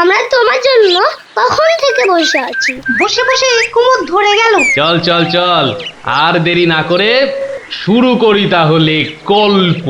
আমরা তোমার জন্য কখন থেকে বসে আছি। বসে বসে কুমোদ ধরে গেল। চল চল চল, আর দেরি না করে শুরু করি তাহলে গল্প।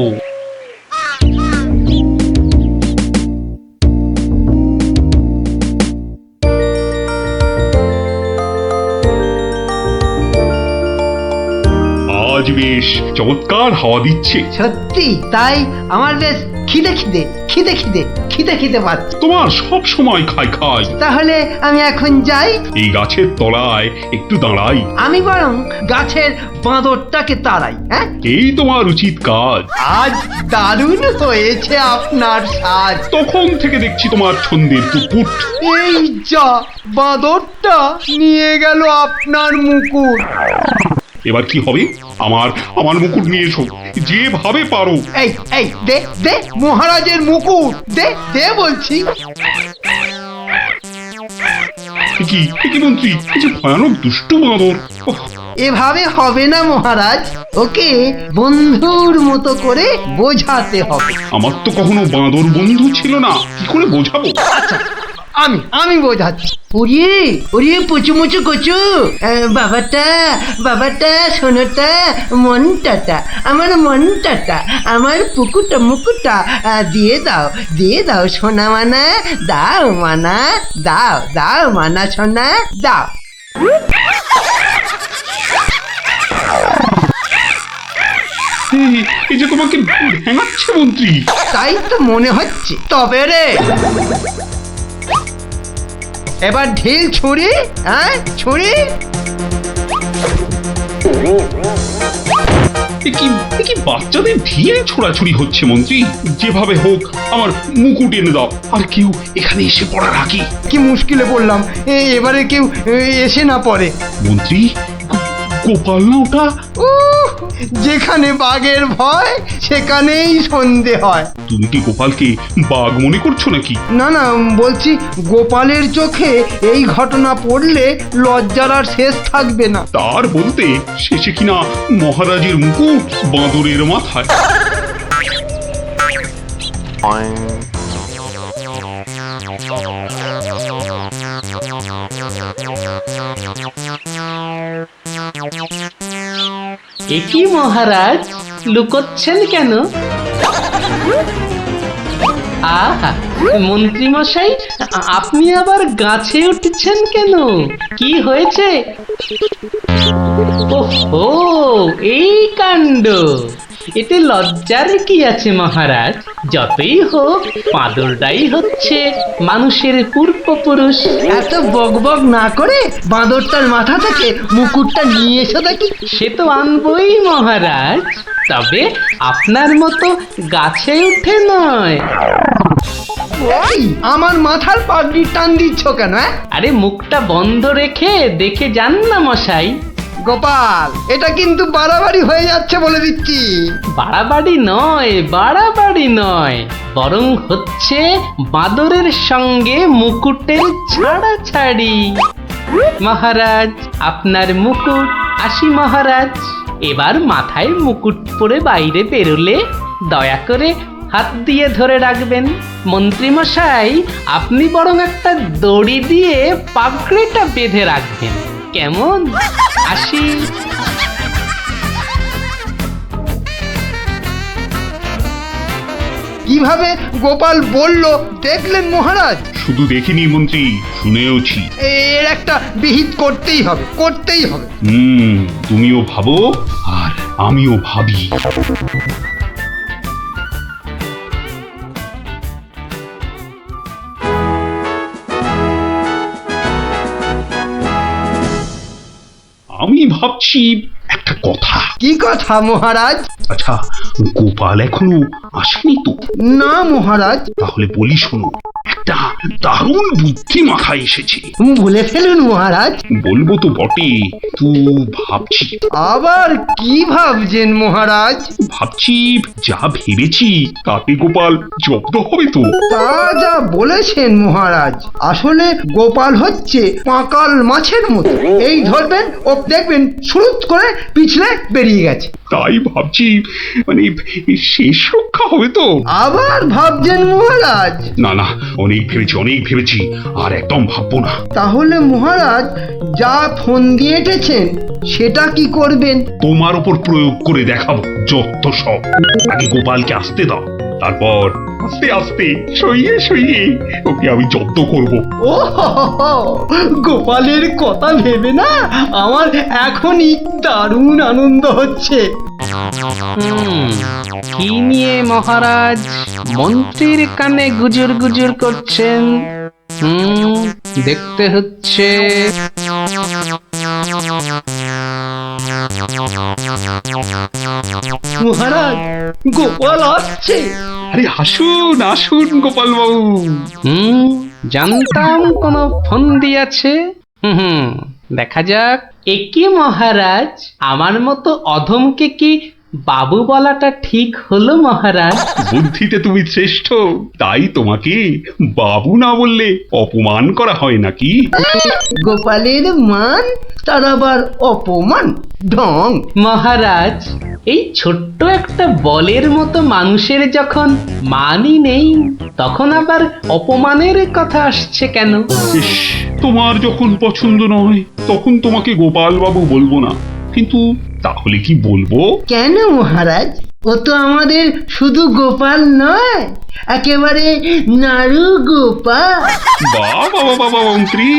আজ বেশ চমৎকার হাওয়া দিচ্ছে। সত্যি তাই আমার বেশ খিদে খিদে খিদে খিদে খিদে খিদে পাচ্ছে। তোমার সব সময় খাই খাই। তাহলে আমি এখন যাই। এই গাছের তলায় একটু দাঁড়াই। আমি বরং গাছের বাঁদরটাকে তাড়াই। হ্যাঁ, এই তোমার উচিত কাজ। আজ দারুণ হয়েছে আপনার সাজ। তখন থেকে দেখছি তোমার ছন্দের পুটপুট। এই যা, বাঁদরটা নিয়ে গেল আপনার মুকুট। এবার কি হবে? আমার আমার মুকুট নিয়ে এসো, যেভাবে পারো। এই এই দে দে মহারাজের মুকুট, দে দে বলছি। কি মন্ত্রী, এই যে ভয়ানক দুষ্টু বাঁদর। ওহ, এভাবে হবে না মহারাজ, ওকে বন্ধুর মতো করে বোঝাতে হবে। আমার তো কখনো বাঁদর বন্ধু ছিল না, কি করে বোঝাবো? আচ্ছা, আমি বোঝাচ্ছি। ওরে ওরে পুচু মুচু কচু, বাবাটা বাবাটা সোনাটা মনটাটা আমার মনটাটা আমার পুকুটা মুকুটা দিয়ে দাও সোনা মানা, দাও মানা, দাও দাও মানা সোনা দাও। এই যে তোমাকে ভেঙাচ্ছে মন্ত্রী। তাই তো মনে হচ্ছে। তবে রে এবার ঢিল ছুরি, হ্যাঁ ছুরি। এ কি বাচ্চাদের ঢিল ছোড়াছুড়ি হচ্ছে মন্ত্রী? যেভাবে হোক আমার মুকুট এনে দাও। আর কেউ এখানে এসে পড়ার আগে। কি মুশকিলে পড়লাম, এবারে কেউ এসে না পড়ে। মন্ত্রী, গোপাল না ওটা? যেখানে বাঘের ভয় সেখানেই সন্ধে হয়। তুমি কি গোপালকে বাঘ মনে করছো নাকি? না না, বলছি গোপালের চোখে এই ঘটনা পড়লে লজ্জার আর শেষ থাকবে না। তার বলতে শেষে কিনা মহারাজের মুকুট বাঁদরের মাথায়। একই মহারাজ, লুকোচ্ছেন কেন? আহা, মন্ত্রী মশাই, আপনি আবার গাছে উঠছেন কেন? কি হয়েছে? ওহো, এই কাণ্ড! এতে লজ্জার কি আছে মহারাজ? যতই হোক বাঁদরটাই হচ্ছে মানুষের পূর্বপুরুষ। এত বকবক না করে বাঁদরটার মাথা থেকে মুকুটটা নিয়ে এসো দেখি। সে তো আনবই মহারাজ, তবে আপনার মতো গাছে উঠে নয়। ওই আমার মাথার পাগড়ি টান দিচ্ছ কেন? আরে মুখটা বন্ধ রেখে দেখে যান না মশাই। গোপাল, এটা কিন্তু বাড়াবাড়ি হয়ে যাচ্ছে বলে দিচ্ছি। বাড়াবাড়ি নয়, বরং হচ্ছে বাঁদরের সঙ্গে মুকুটের ছাড়াছাড়ি। মহারাজ, আপনার মুকুট। আসি মহারাজ, এবার মাথায় মুকুট পরে বাইরে বেরোলে দয়া করে হাত দিয়ে ধরে রাখবেন। মন্ত্রী মশাই, আপনি বরং একটা দড়ি দিয়ে পাগড়িটা বেঁধে রাখবেন, কেমন? আসি। কিভাবে গোপাল বলল দেখলেন মহারাজ? শুধু দেখিনি মন্ত্রী, শুনেওছি। এর একটা বিহিত করতেই হবে, করতেই হবে। তুমিও ভাবো আর আমিও ভাবি। আমি ভাবছি একটা কথা। কি কথা মহারাজ? আচ্ছা, গোপাল এখনো আসেনি তো? না মহারাজ। তাহলে বলি শোনো, একটা দারুণ বুদ্ধি মাথায় এসেছে। বলে ফেলুন মহারাজ। বলবো তো বটে, তো ভাবছি। আবার কি ভাবছেন মহারাজ? ভাবছি যা ভেবেছি তাতে গোপাল জব্দ হবে তো? তা যা বলেছেন মহারাজ, আসলে গোপাল হচ্ছে পাঁকাল মাছের মতো। এই ধরবেন ও দেখবেন সুরুত করে পিছলে বেরিয়ে গেছে। তাই ভাবছি, মানে শেষ রক্ষা হবে তো? আবার ভাবছেন মহারাজ? না না, অনেক অনেক ভেবেছি, আর একদম ভাববো না। তাহলে মহারাজ যা ফোন দিয়ে এঁটেছেন সেটা কি করবেন? তোমার উপর প্রয়োগ করে দেখাবো যত সব। আগে গোপালকে আসতে দাও, তারপর আস্তে আস্তে সইয়ে সইয়ে ওকে আমি জব্দ করব। ও হো হো হো, গোপালের কথা ভেবে না আমার এখনই দারুণ আনন্দ হচ্ছে। কি নিয়ে মহারাজ মন্ত্রীর কানে গুজুর গুজুর করছেন? দেখতে হচ্ছে। মহারাজ গোপাল আসছে। আরে আসুন আসুন গোপাল বাবু। জানতাম কোনো ফোন দিয়েছে। দেখা যাক। একি মহারাজ, আমার মতো অধমকে কি বাবু বলাটা ঠিক হলো মহারাজ? বুদ্ধিতে তুমি শ্রেষ্ঠ, তাই তোমাকে বাবু না বললে অপমান করা হয় নাকি? গোপালের মান তার আবার অপমান, ঢং। মহারাজ, এই ছোট্ট একটা বলের মতো মানুষের যখন মানই নেই, তখন আবার অপমানের কথা আসছে কেন? ইস, তোমার যখন পছন্দ নয় তখন তোমাকে গোপাল বাবু বলবো না, কিন্তু তাহলে কি বলবো? কেন মহারাজ? ও তো আমাদের শুধু গোপাল নয়, একেবারে নাড়ু গোপাল। বাবা বাবা মন্ত্রী,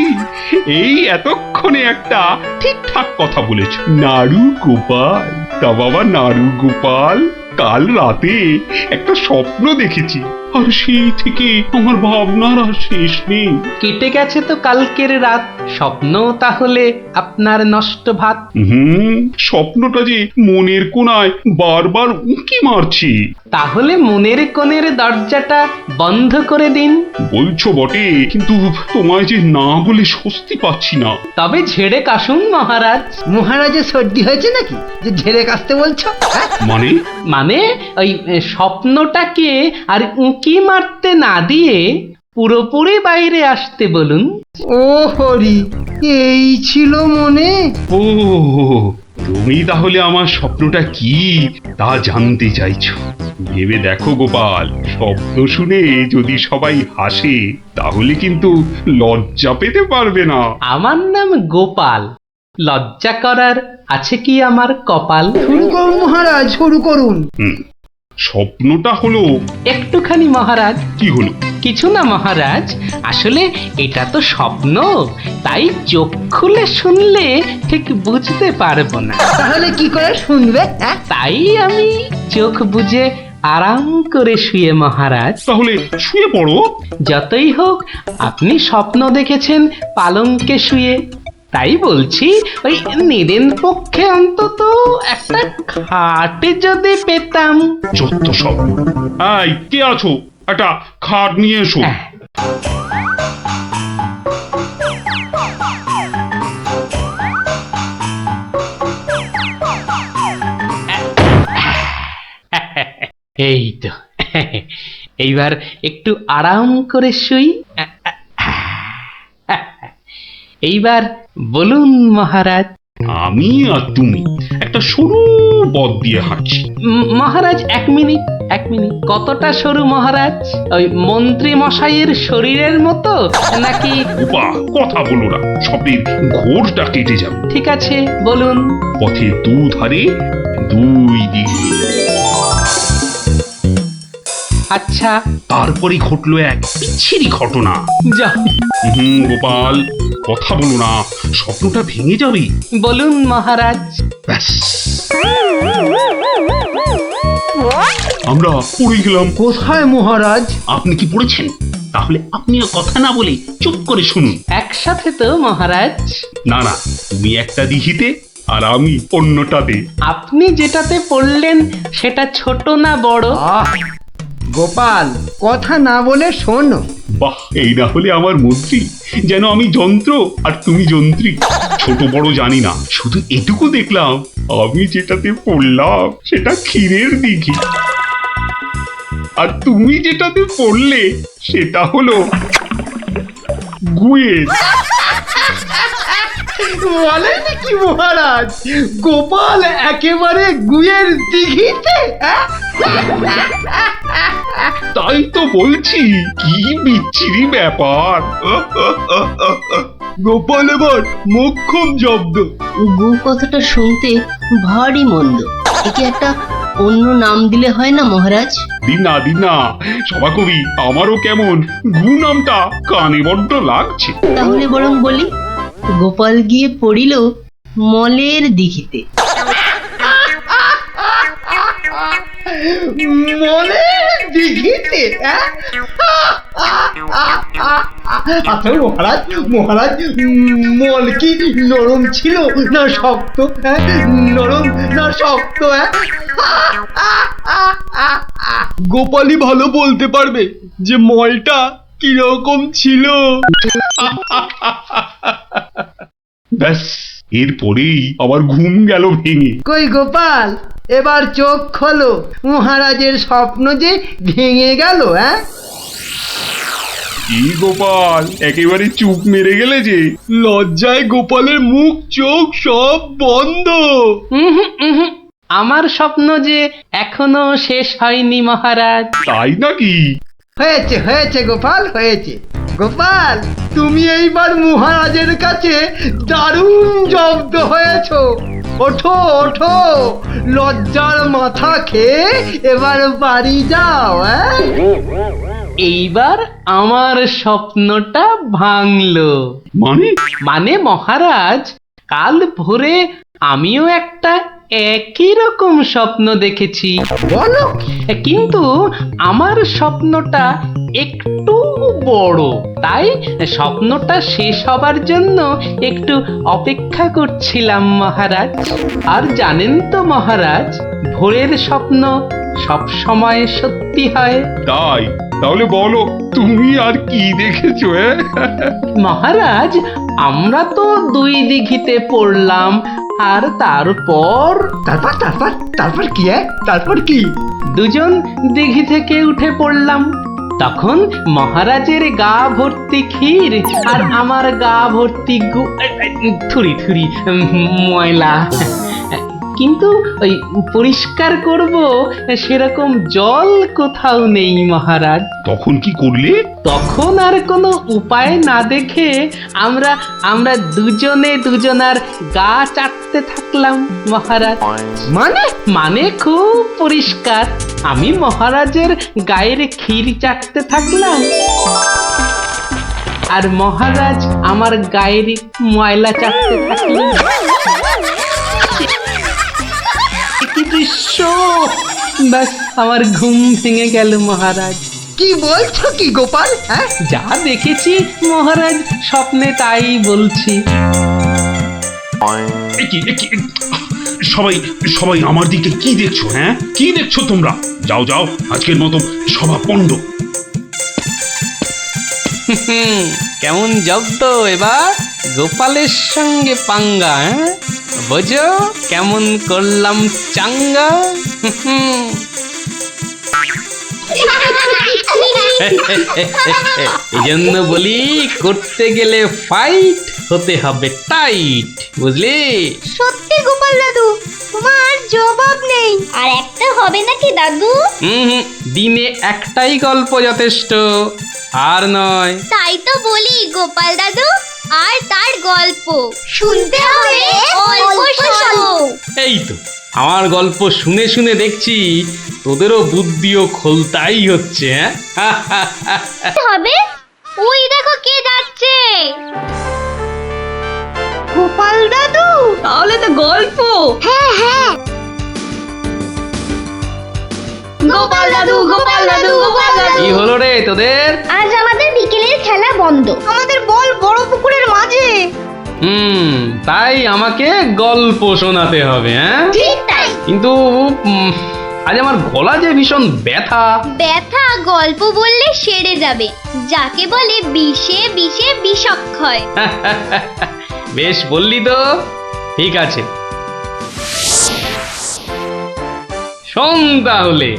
এই এতক্ষণে একটা ঠিকঠাক কথা বলেছ। নাড়ু গোপাল, তা বাবা নাড়ু গোপাল, কাল রাতে একটা স্বপ্ন দেখেছি, আর সেই থেকে আমার ভাবনার আর শেষ নেই। কেটে গেছে তো কালকের রাত, স্বপ্ন তাহলে আপনার নষ্ট ভাত। স্বপ্নটা যে মনের কোণায় বারবার উঁকি মারছি। তাহলে মনের কোণের দরজাটা বন্ধ করে দিন। বলছো বটে, কিন্তু তোমায় যে না বলে স্বস্তি পাচ্ছি না। তবে ঝেড়ে কাশুন মহারাজ। মহারাজের সর্দি হয়েছে নাকি যে ঝেড়ে কাশতে বলছো? হ্যাঁ? মানে ওই স্বপ্নটাকে আর উঁকি মারতে না দিয়ে পুরোপুরি বাইরে আসতে বলুন। ও হরি, এই ছিল মনে? ও, তুমি তাহলে আমার স্বপ্নটা কি তা জানতে চাইছো? ভেবে দেখো গোপাল, স্বপ্ন শুনে যদি সবাই হাসে তাহলে কিন্তু লজ্জা পেতে পারবে না। আমার নাম গোপাল, লজ্জা করার আছে কি আমার কপাল? শুরু করুন মহারাজ, শুরু করুন। স্বপ্নটা হলো একটুখানি মহারাজ। কি হলো? কিছু না মহারাজ, আসলে এটা তো স্বপ্ন, তাই চোখ খুলে শুনলে ঠিক বুঝতে পারবো না। তাহলে কি করে শুনবে? হ্যাঁ? তাই আমি চোখ বুজে আরাম করে শুয়ে মহারাজ। তাহলে শুয়ে পড়ো। যতই হোক আপনি স্বপ্ন দেখেছেন পালঙ্কে শুয়ে, তাই বলছি ওই নিদেন পক্ষে অন্তত একটা খাটে যদি পেতাম। যত সব। এই, কে আছো? একটা খাট নিয়ে এসো। এই তো, এইবার একটু আরাম করে শুই। এইবার বলুন মহারাজ। আমি আর তুমি একটা সরু পথ দিয়ে হাঁটছি। মহারাজ এক মিনিট। কতটা সরু মহারাজ? ওই মন্ত্রী মশাইয়ের শরীরের মতো নাকি? বাহ, কথা বলো না, স্বপ্নের ঘোরটা কেটে যাবে। ঠিক আছে, বলুন। পথের দুধারে দুই দিকে। আচ্ছা। তারপরে ঘটলো এক বিচ্ছিরি ঘটনা। যা। গোপাল, কথা বলো না, স্বপ্নটা ভেঙে যাবে। বলুন মহারাজ। ব্যাস, আমরা পড়ে গেলাম। কোথায় মহারাজ? আপনি কি পড়েছেন? তাহলে আপনিও কথা না বলে চুপ করে শুনুন। একসাথে তো মহারাজ? না না, তুমি একটা দিঘিতে আর আমি অন্যটাতে। আপনি যেটাতে পড়লেন সেটা ছোট না বড়? গোপাল, কথা না বলে শোনো। বাহ, এই না হলে আমার মন্ত্রী, যেন আমি যন্ত্র আর তুমি যন্ত্রী। ছোট বড় জানি না, শুধু এটুকু দেখলাম, আমি যেটাতে পড়লাম সেটা ক্ষীরের দিঘি, আর তুমি যেটাতে পড়লে সেটা হলো গুয়ের। বলেন কি মহারাজ, গোপাল একেবারে গুয়ের দিঘিতে? হ্যাঁ? তাই তো বলছি, কি বিচ্ছিরি ব্যাপার। গোপাল এবার মোক্ষম জব্দ। গো কথাটা শুনতে ভারী মন্দ। একে একটা অন্য নাম দিলে হয় না মহারাজ? দিনা দিনা সভাকবি, আমারও কেমন গু নামটা কানে বড্ড লাগছে। তাহলে বরং বলি, গোপাল গিয়ে পড়িল মলের দিঘিতে। মনে দিঘিতে? হ্যাঁ? আচ্ছা মহারাজ, মহারাজ, মল কি নরম ছিল না শক্ত? হ্যাঁ, নরম না শক্ত? হ্যাঁ, গোপালই ভালো বলতে পারবে যে মলটা কিরকম ছিল। ব্যাস, এরপরেই আমার ঘুম গেল ভেঙে। কই গোপাল, এবার চোখ খোলো, মহারাজের স্বপ্ন যে ভেঙে গেল। হ্যাঁ, কি গোপাল, একেবারে চুপ মেরে গেলে যে। লজ্জায় গোপালের মুখ চোখ সব বন্ধ। উহুম, উহুম। আমার স্বপ্ন যে এখনো শেষ হয়নি মহারাজ। তাই নাকি? হয়েছে হয়েছে গোপাল, হয়েছে। গোপাল, তুমি এইবার মহারাজের কাছে দারুণ জব্দ হয়েছো। ওঠো ওঠো, লজ্জার মাথা খেয়ে এবার বাড়ি যাও। হ্যাঁ, এইবার আমার স্বপ্নটা ভাঙলো। মানে? মানে মহারাজ, কাল ভোরে আমিও একটা একই রকম স্বপ্ন দেখেছি, বলো। কিন্তু আমার স্বপ্নটা একটু বড়। তাই স্বপ্নটা শেষ হবার জন্য একটু অপেক্ষা করছিলাম মহারাজ। আর জানেন তো মহারাজ, ভোরের স্বপ্ন সব সময় সত্যি হয়। তাই? তাহলে বলো, তুমি আর কি দেখেছো? মহারাজ, আমরা তো দুই দিঘিতে পড়লাম, আর তারপর তারপর তারপর তারপর কি? তারপর কি? দুজন দিঘি থেকে উঠে পড়লাম। তখন মহারাজের গা ভর্তি ক্ষীর আর আমার গা ভর্তি থুরি থুরি ময়লা। কিন্তু ওই পরিষ্কার করব সেরকম জল কোথাও নেই মহারাজ। তখন কি করলে? তখন আর কোনো উপায় না দেখে আমরা আমরা দুজনে দুজনার গা চাটতে থাকলাম মহারাজ। মানে? মানে খুব পরিষ্কার। আমি মহারাজের গায়ের ক্ষীর চাটতে থাকলাম, আর মহারাজ আমার গায়ের ময়লা চাটতে থাকলেন। কি দৃশ্য! ব্যাস, আমার ঘুম ভেঙে গেল মহারাজ। কি বলছো কি গোপাল? হ্যাঁ, যা দেখেছি মহারাজ, স্বপ্নে তাই বলছি। সবাই সবাই আমার দিকে কি দেখছো? হ্যাঁ, কি দেখছো তোমরা? যাও যাও, আজকের মতো সভা পণ্ড। কেমন জব্দ এবার গোপালের সঙ্গে পাঙ্গা? বোঝো কেমন করলাম চাঙ্গা? এই জন্য বলি, করতে গেলে ফাইট হতে হবে টাইট, বুঝলি? সত্যি গোপাল দাদু, তোমার জবাব নেই। আর একটা হবে নাকি দাদু? দিনে একটাই গল্প যথেষ্ট, আর নয়। তাই তো বলি গোপাল দাদু, আর তার গল্প শুনতে হবে অল্প শোনো। এই তো, আমার গল্প শুনে শুনে দেখছি তোদেরও বুদ্ধিও খোলতাই হচ্ছে। হবে, ওই দেখো কে যাচ্ছে। গোপাল দাদু, তাহলে তো গল্প। হ্যাঁ হ্যাঁ, গোপাল দাদু, গোপাল দাদু, গোপাল দাদু। কি হলো রে তোদের? আজ আমাদের বিকেলের খেলা বন্ধ। আমাদের বল বড় পুকুরের মাঝে। তাই আমাকে গল্প শোনাতে হবে? হ্যাঁ, ঠিক তাই। কিন্তু আজ আমার গলা যে ভীষণ ব্যথা। ব্যথা গল্প বললে সেরে যাবে, যাকে বলে বিষে বিষে বিষক্ষয়। বেশ বললি তো, ঠিক আছে, শোন তাহলে।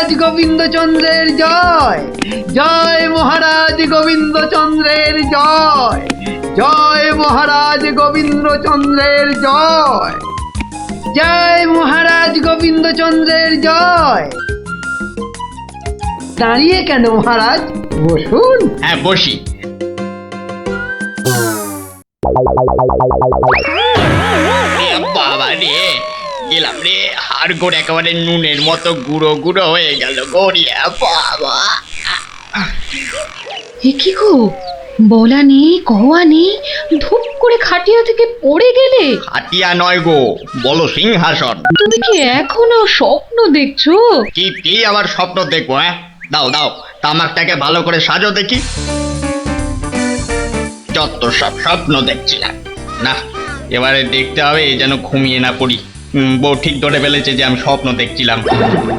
মহারাজ গোবিন্দচন্দ্রের জয়, জয় মহারাজ গোবিন্দচন্দ্রের জয়, জয় মহারাজ গোবিন্দচন্দ্রের জয়, জয় মহারাজ গোবিন্দচন্দ্রের জয়। দাঁড়িয়ে কেন মহারাজ, বসুন। হ্যাঁ বসি। বাবা রে, গেলাম রে, হাড় গোড় একেবারে নুনের মতো গুঁড়ো গুঁড়ো হয়ে গেল গড়িয়া বাবা। এ কি গো, বলা নেই কওয়া নেই, ধূপ করে খাটিয়া থেকে পড়ে গেলে। হাতিয়া নয় গো, বলো সিংহাসন। তুমি কি এখনো স্বপ্ন দেখছো? কি কি আবার স্বপ্ন দেখবো? হ্যাঁ দাও দাও, তামাকটাকে ভালো করে সাজো দেখি। যত সব স্বপ্ন দেখছিলাম, না এবারে দেখতে হবে যেন ঘুমিয়ে না পড়ি। বউ ঠিক ধরে ফেলেছে যে আমি স্বপ্ন দেখছিলাম।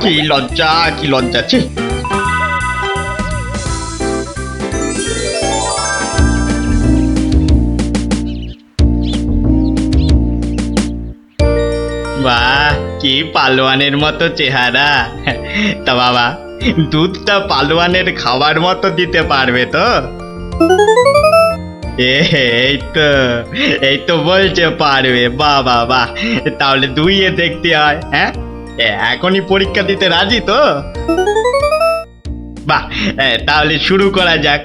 কি লজ্জা, কি লজ্জা। ছি। বাহ, কি পালোয়ানের মতো চেহারা। তা বাবা, দুধটা পালোয়ানের খাবার মতো দিতে পারবে তো? এই তো বলছে পারবে। বাহ বাহ বাহ, তাহলে দুইয়ে দেখতে হয়। হ্যাঁ এখনই পরীক্ষা দিতে রাজি তো? বাহ, তাহলে শুরু করা যাক।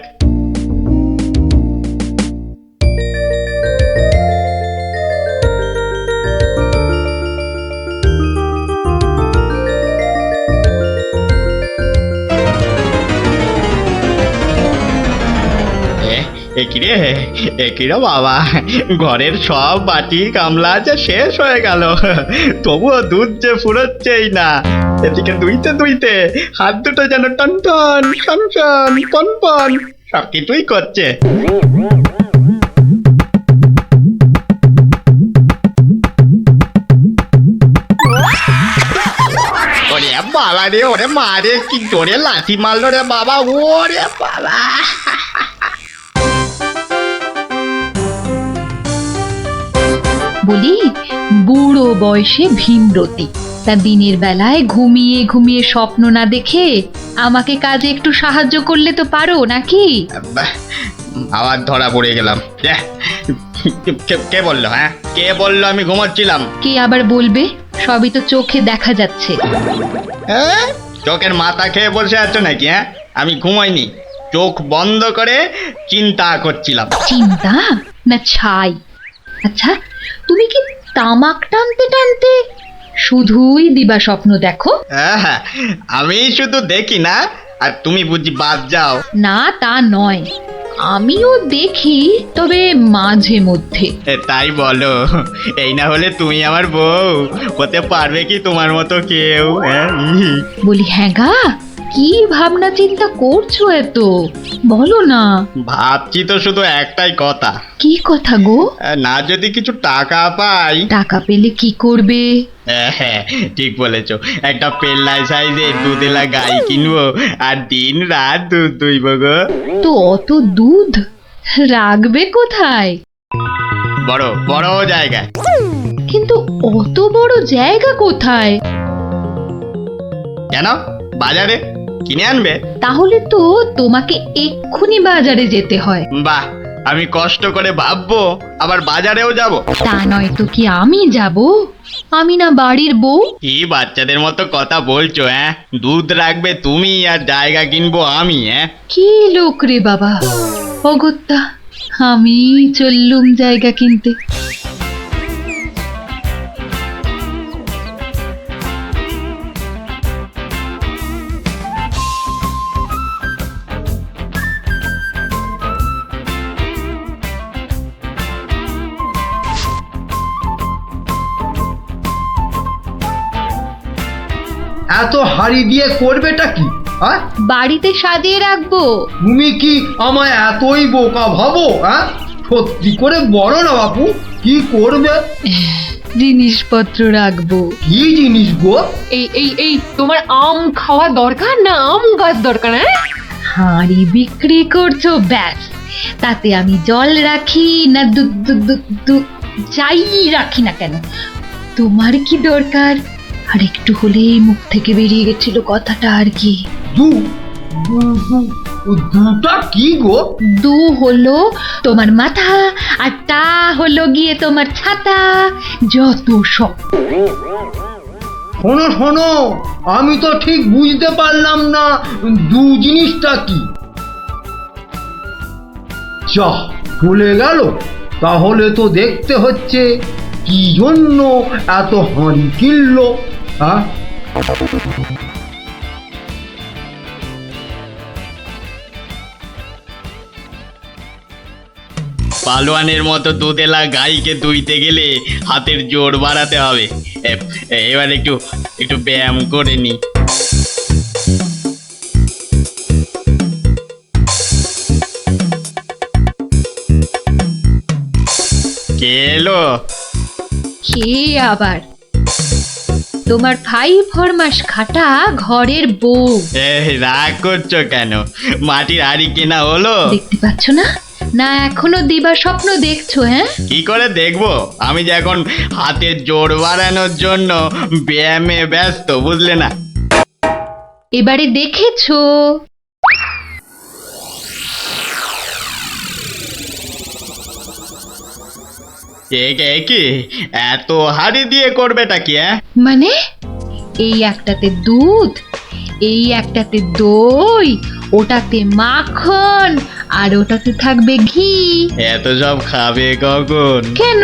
একিরে বাবা, ঘরের সব বাটি গামলা যে শেষ হয়ে গেল, তবুও দুধ যে ফুরোচ্ছেই না। এদিকে দুইতে দুইতে হাত দুটো যেন টন টন টন টন পন পন সব কিছুই করছে। ওরে বাবা রে, ওরে মা রে, কি জোরে লাথি মারলো রে বাবা। ওরে বাবা, বলি, বুড়ো বয়সে ভীমরতি, তা দিনের বেলায় ঘুমিয়ে ঘুমিয়ে স্বপ্ন না দেখে আমাকে কাজে একটু সাহায্য করলে তো পারো নাকি? আবার ধরা পড়ে গেলাম। কে বললো? হ্যাঁ কে বললো আমি ঘুমাচ্ছিলাম? কে আবার বলবে? সবই তো চোখে দেখা যাচ্ছে। চোখের মাথা খেয়ে বসে আছো নাকি? হ্যাঁ আমি ঘুমাইনি, চোখ বন্ধ করে চিন্তা করছিলাম। চিন্তা না ছাই? আচ্ছা, তুমি কি তামাক টানতে টানতে শুধুই দিবা স্বপ্ন দেখো? হ্যাঁ, আমি শুধু দেখি না, আর তুমি বুঝি বাদ যাও? না তা নয়, আমিও দেখি, তবে মাঝে মধ্যে। তাই বলো? এই না হলে তুমি আমার বউ হতে পারবে কি তোমার মতো কেউ? বলি হ্যাঁ গা, কি ভাবনা চিন্তা করছো এত, বলো না। ভাবছি তো শুধু একটাই কথা। কি কথা গো? না যদি কিছু টাকা পাই। টাকা পেলে কি করবে? হ্যাঁ ঠিক বলেছো, একটা পেল্লাই সাইজের দুধেলা গাই কিনবো আর দিন রাত দুধ দুইব গো। তো অত দুধ রাখবে কোথায়? বড় বড় জায়গায়। কিন্তু অত বড় জায়গা কোথায়? কেন, বাজারে কিনে আনবে? তাহলে তো তোমাকে এক্ষুনি বাজারে যেতে হয়। বাহ, আমি কষ্ট করে ভাববো আবার বাজারেও যাব? তা নয় তো কি আমি যাব? আমি না বাড়ির বউ? কি বাচ্চাদের মতো কথা বলছো? হ্যাঁ দুধ রাখবে তুমি আর জায়গা কিনবো আমি? হ্যাঁ কি লোক রে বাবা, অগত্যা আমি চললুম জায়গা কিনতে। এত হাড়ি দিয়ে করবেটা কি? বাড়িতে সাজিয়ে রাখবো। তুমি কি আমায় এতই বোকা ভাবো? সত্যি করে বলো না বাপু, কি করবে? জিনিসপত্র রাখবো। কি জিনিস গো? এই এই এই তোমার আম খাওয়া দরকার না আম গাছ দরকার? হাঁড়ি বিক্রি করছো ব্যাস, তাতে আমি জল রাখি না দুধ যাই রাখি না কেন, তোমার কি দরকার আর একটু হলেই মুখ থেকে বেরিয়ে গেছিল কথাটা আর কি। দু দুটা কি গো? দু হলো তোমার মাথা, আর টা হলো গিয়ে তোমার ছাতা, যত সব। শোনো শোনো, আমি তো ঠিক বুঝতে পারলাম না দু জিনিসটা কি। যা চলে গেল, তাহলে তো দেখতে হচ্ছে কি জন্য এত হাঁড়ি কিনলো। হ্যাঁ, পালোয়ানের মতো দুধেলা গাইকে দুইতে গেলে হাতের জোর বাড়াতে হবে। এবার একটু একটু ব্যায়াম করে নি। কে এলো? কে আবার? তোমার 5 ফরমাস খাটা ঘরের বউ। রাগ করছো কেন? মাটির হাড়ি কেনা হলো? দেখতে পাচ্ছ না? না এখনো দিবা স্বপ্ন দেখছো? হ্যাঁ, কি করে দেখবো? আমি যে এখন হাতের জোর বাড়ানোর জন্য ব্যায়ামে ব্যস্ত, বুঝলে না? এবারে দেখেছো? কি এত হাড়ি দিয়ে করবেটা কি? মানে এই একটাতে দুধ, এই একটাতে দই, ওটাতে মাখন, আর ওটাতে থাকবে ঘি। এত সব খাবে কখন? কেন?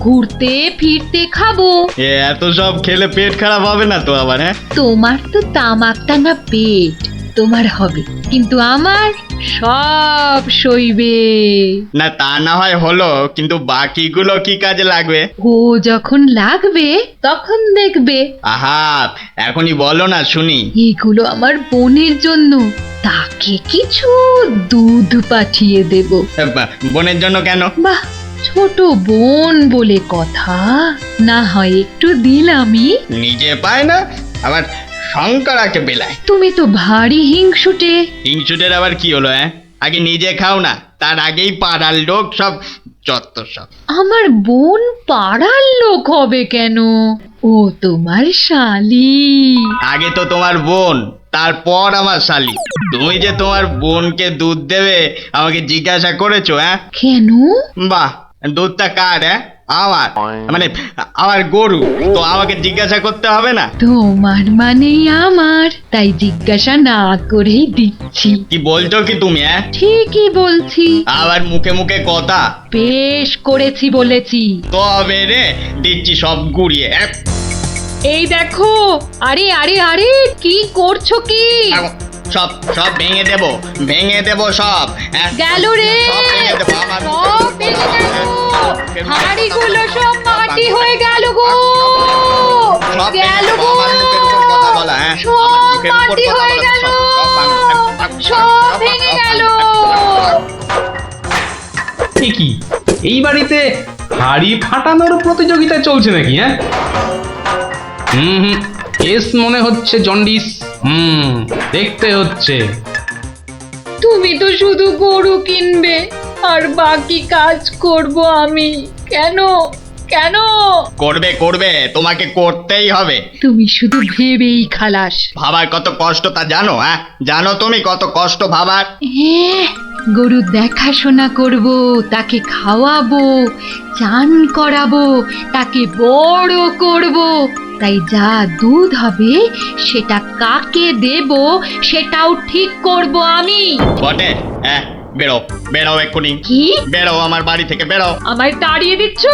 ঘুরতে ফিরতে খাবো। এত সব খেলে পেট খারাপ হবে না তো আবার? তোমার তো তামাক টানা পেট, তোমার হবে, কিন্তু আমার সব সইবে। না তা না হয় হলো, কিন্তু বাকিগুলো কি কাজে লাগবে? ও যখন লাগবে তখন দেখবে। আহা, এখনই বলো না শুনি। এগুলো আমার বোনের জন্য, তাকে কিছু দুধ পাঠিয়ে দেব। বোনের জন্য কেন? বাহ, ছোট বোন বলে কথা, না হয় একটু দিলামই। নিজে পায় না, আবার শঙ্করাকে বেলায়। তুমি তো ভারী হিংসুটে। হিংসুটের আবার কি হলো? আগে নিজে খাও না, তার আগেই পাড়ার লোক সব যত সব। আমার বোন পাড়ার লোক হবে কেন? ও তোমার শালি। আগে তো তোমার বোন, তারপর আমার শালি। তুমি যে তোমার বোনকে দুধ দেবে আমাকে জিজ্ঞাসা করেছো? কেন? বাহ, দুধটা কার? আমার, মানে আমার গরু, তো আমাকে জিজ্ঞাসা করতে হবে না? তোমার মানেই আমার, তাই জিজ্ঞাসা না করেই দিচ্ছি। কি বলছো কি তুমি? ঠিকই বলছি। আবার মুখে মুখে কথা। বেশ করেছি বলেছি। তবে রে দিচ্ছি সব গুড়িয়ে। এই দেখো, আরে আরে আরে, কি করছো কি? সব সব ভেঙে দেবো, ভেঙে দেবো সব। গেল রে, সব ভেঙে দেবো, আমার সব ভেঙে গেল। হাঁড়িগুলো সব মাটি হয়ে গেল গো, সব গেল গো, আমার মুখের উপর কথা বলা। সব মুখের উপর মাটি কথা হয়ে বলা, গেল, সব সব ভেঙে গেল। কি এই বাড়িতে হাড়ি ফাটানোর প্রতিযোগিতা চলছে নাকি? হুম, কেস মনে হচ্ছে জন্ডিস। দেখতে হচ্ছে। তুমি তো শুধু গরু কিনবে আর বাকি কাজ করব আমি। কেন কেন? করবে করবে, তোমাকে করতেই হবে। তুমি শুধু ভেবেই খালাস। ভাবার কত কষ্ট তা জানো? জানো তুমি কত কষ্ট ভাবার? গরু দেখাশোনা করব, তাকে খাওয়াবো, চান করাবো, তাকে বড় করব, তাই যা দুধ হবে সেটা কাকে দেব সেটাও ঠিক করব আমি। বটে? বেরো বেরো এক্ষুনি। কি? বেরো আমার বাড়ি থেকে, বেরো। আমায় তাড়িয়ে দিচ্ছ?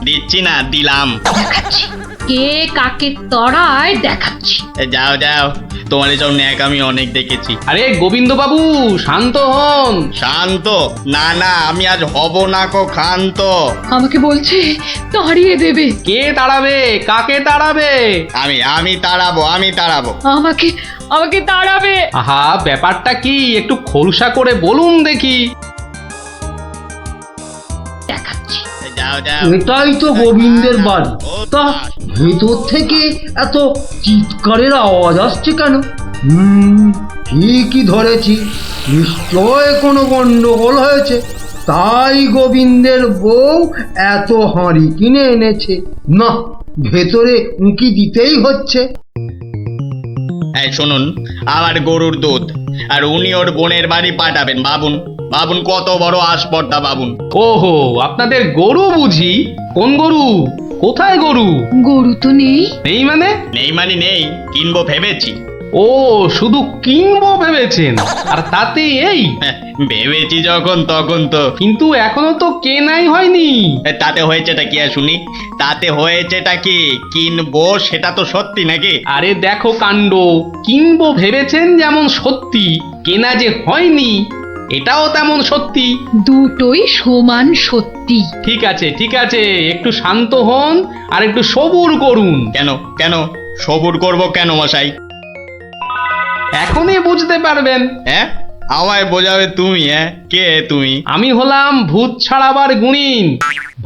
দিচ্ছি না, দিলাম। দেখাচ্ছি কে কাকে তড়ায়, দেখাচ্ছি। যাও যাও, তোমার এসব ন্যাক আমি অনেক দেখেছি। আরে গোবিন্দ বাবু, শান্ত হন। শান্ত? না না, আমি আজ হব না কো ক্ষান্ত। আমাকে বলছে তাড়িয়ে দেবে। কে তাড়াবে? কাকে তাড়াবে? আমি তাড়াবো, আমি তাড়াবো। আমাকে আমাকে তাড়াবে। আহা, ব্যাপারটা কি একটু খোলসা করে বলুন দেখি। দেখাচ্ছি। যাও যাও। এটাই তো গোবিন্দের বাড়ি। তা ভেতর থেকে এত চিৎকারের আওয়াজ আসছে কেন? ঠিকই ধরেছি, নিশ্চয় কোনো গন্ডগোল হয়েছে। তাই গোবিন্দের বউ এত হাঁড়ি কিনে এনেছে। না, ভেতরে উঁকি দিতেই হচ্ছে। এই শুনুন, আমার গরুর দুধ, আর উনি ওর বোনের বাড়ি পাঠাবেন। ভাবুন ভাবুন, কত বড় আসপর্দা ভাবুন। ওহো, আপনাদের গরু বুঝি? কোন গরু? কোথায় গরু? গরু তো নেই। নেই মানে? নেই মানে নেই, কিনবো ভেবেছি। ও, শুধু কিনবো ভেবেছেন? আর তাতে এই? হ্যাঁ, ভেবেছি যখন তখন তো। কিন্তু এখনো তো কেনাই হয়নি। তাতে হয়েছেটা কি আর শুনি? তাতে হয়েছেটা কি? কিনবো সেটা তো সত্যি নাকি? আরে দেখো কাণ্ড, কিনবো ভেবেছেন যেমন সত্যি, কেনা যে হয়নি এটাও তেমন সত্যি। দুটোই সমান সত্যি। ঠিক আছে ঠিক আছে, একটু শান্ত হন আর একটু সবুর করুন। কেন কেন সবুর করব কেন মশাই? এখনই বুঝতে পারবেন। হ্যাঁ, আমায় বোঝাবে তুমি? হ্যাঁ, কে তুমি? আমি হলাম ভূত ছাড়াবার গুণিন,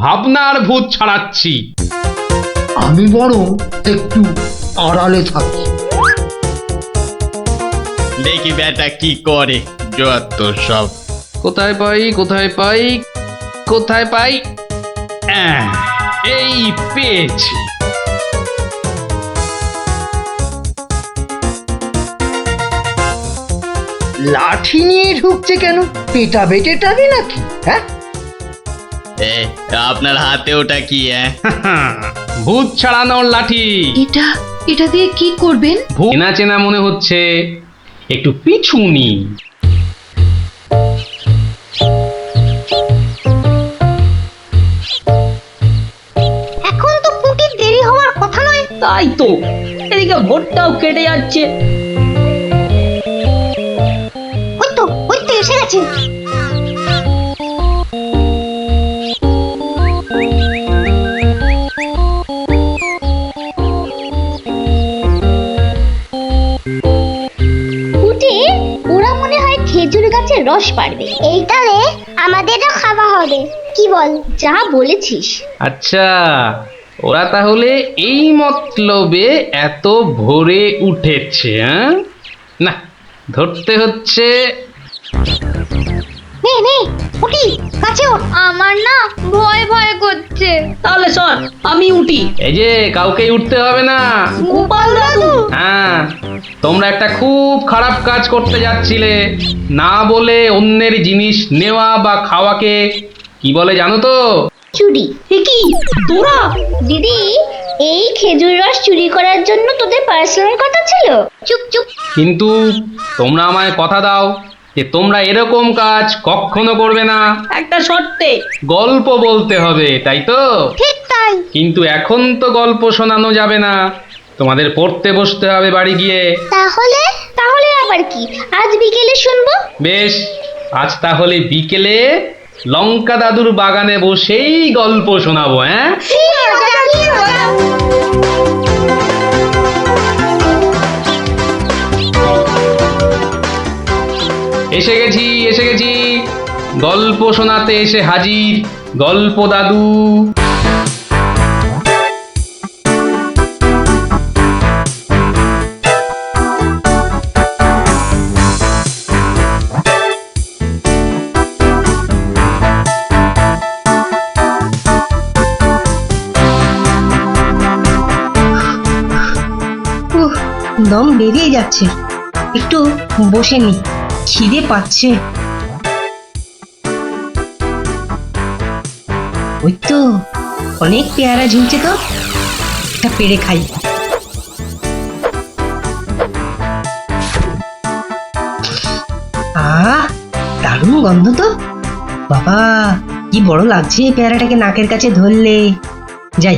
ভাবনার ভূত ছাড়াচ্ছি। আমি বরং একটু আড়ালে থাকি। দেখি বেটা কি করে, যত সব। কোথায় পাই কোথায় পাই কোথায় পাই? এই পেয়েছি। লাঠি নিয়ে ঢুকছে কেন? পেটা বেটে টাবে নাকি? হ্যাঁ, এ, আপনার হাতে ওটা কি? হ্যাঁ, ভূত ছাড়ানোর লাঠি। এটা এটা দিয়ে কি করবেন? চেনা চেনা মনে হচ্ছে, একটু পিছু নি। এখন তো পুটির দেরি হওয়ার কথা নয়। তাই তো, এদিকে ভোটটাও কেটে যাচ্ছে। ওই তো এসে গেছে। পুটি, ওরা মনে হয় খেজুর গাছের রস পারবে। এই তালে আমাদেরও খাওয়া হবে। কি বল? যা বলেছিস। আচ্ছা, ওরা তাহলে এই মতলবে এত ভোরে উঠেছে? হ্যাঁ, না, ধরতে হচ্ছে। নে নে পুটি, কাছে ওঠ। আমার না ভয় ভয় করছে। তাহলে শোন, আমি উঠি। এই যে, কাউকে উঠতে হবে না। গোপাল দাদু, হ্যাঁ, তোমরা একটা খুব খারাপ কাজ করতে যাচ্ছিলে। না বলে অন্যের জিনিস নেওয়া বা খাওয়াকে কি বলে জানো তো? চুরি। এ কি তোরা? দিদি, এই খেজুর রস চুরি করার জন্য তোদের পার্সোনাল কথা ছিল? চুপ চুপ। কিন্তু তোমরা আমায় কথা দাও যে তোমরা এরকম কাজ কখনো করবে না। একটা শর্তে। গল্প বলতে হবে, তাই তো? ঠিক তাই। কিন্তু এখন তো গল্প শোনানো যাবে না, তোমাদের পড়তে বসতে হবে বাড়ি গিয়ে। তাহলে তাহলে আবার কি? আজ বিকেলে শুনবো। বেশ, আজ তাহলে বিকেলে লঙ্কা দাদুর বাগানে বসেই গল্প শোনাবো। হ্যাঁ, কি মজা, কি মজা। এসে গেছি এসে গেছি, গল্প শোনাতে এসে হাজির গল্প দাদু। দম বেরিয়ে যাচ্ছে, একটু বসে নি, খিদে পাচ্ছে। ওই তো অনেক পেয়ারা ঝুলছে, তো একটা পেড়ে খাই। দারুণ গন্ধ তো। বাবা, কি বড় লাগছে পেয়ারাটাকে নাকের কাছে ধরলে। যাই,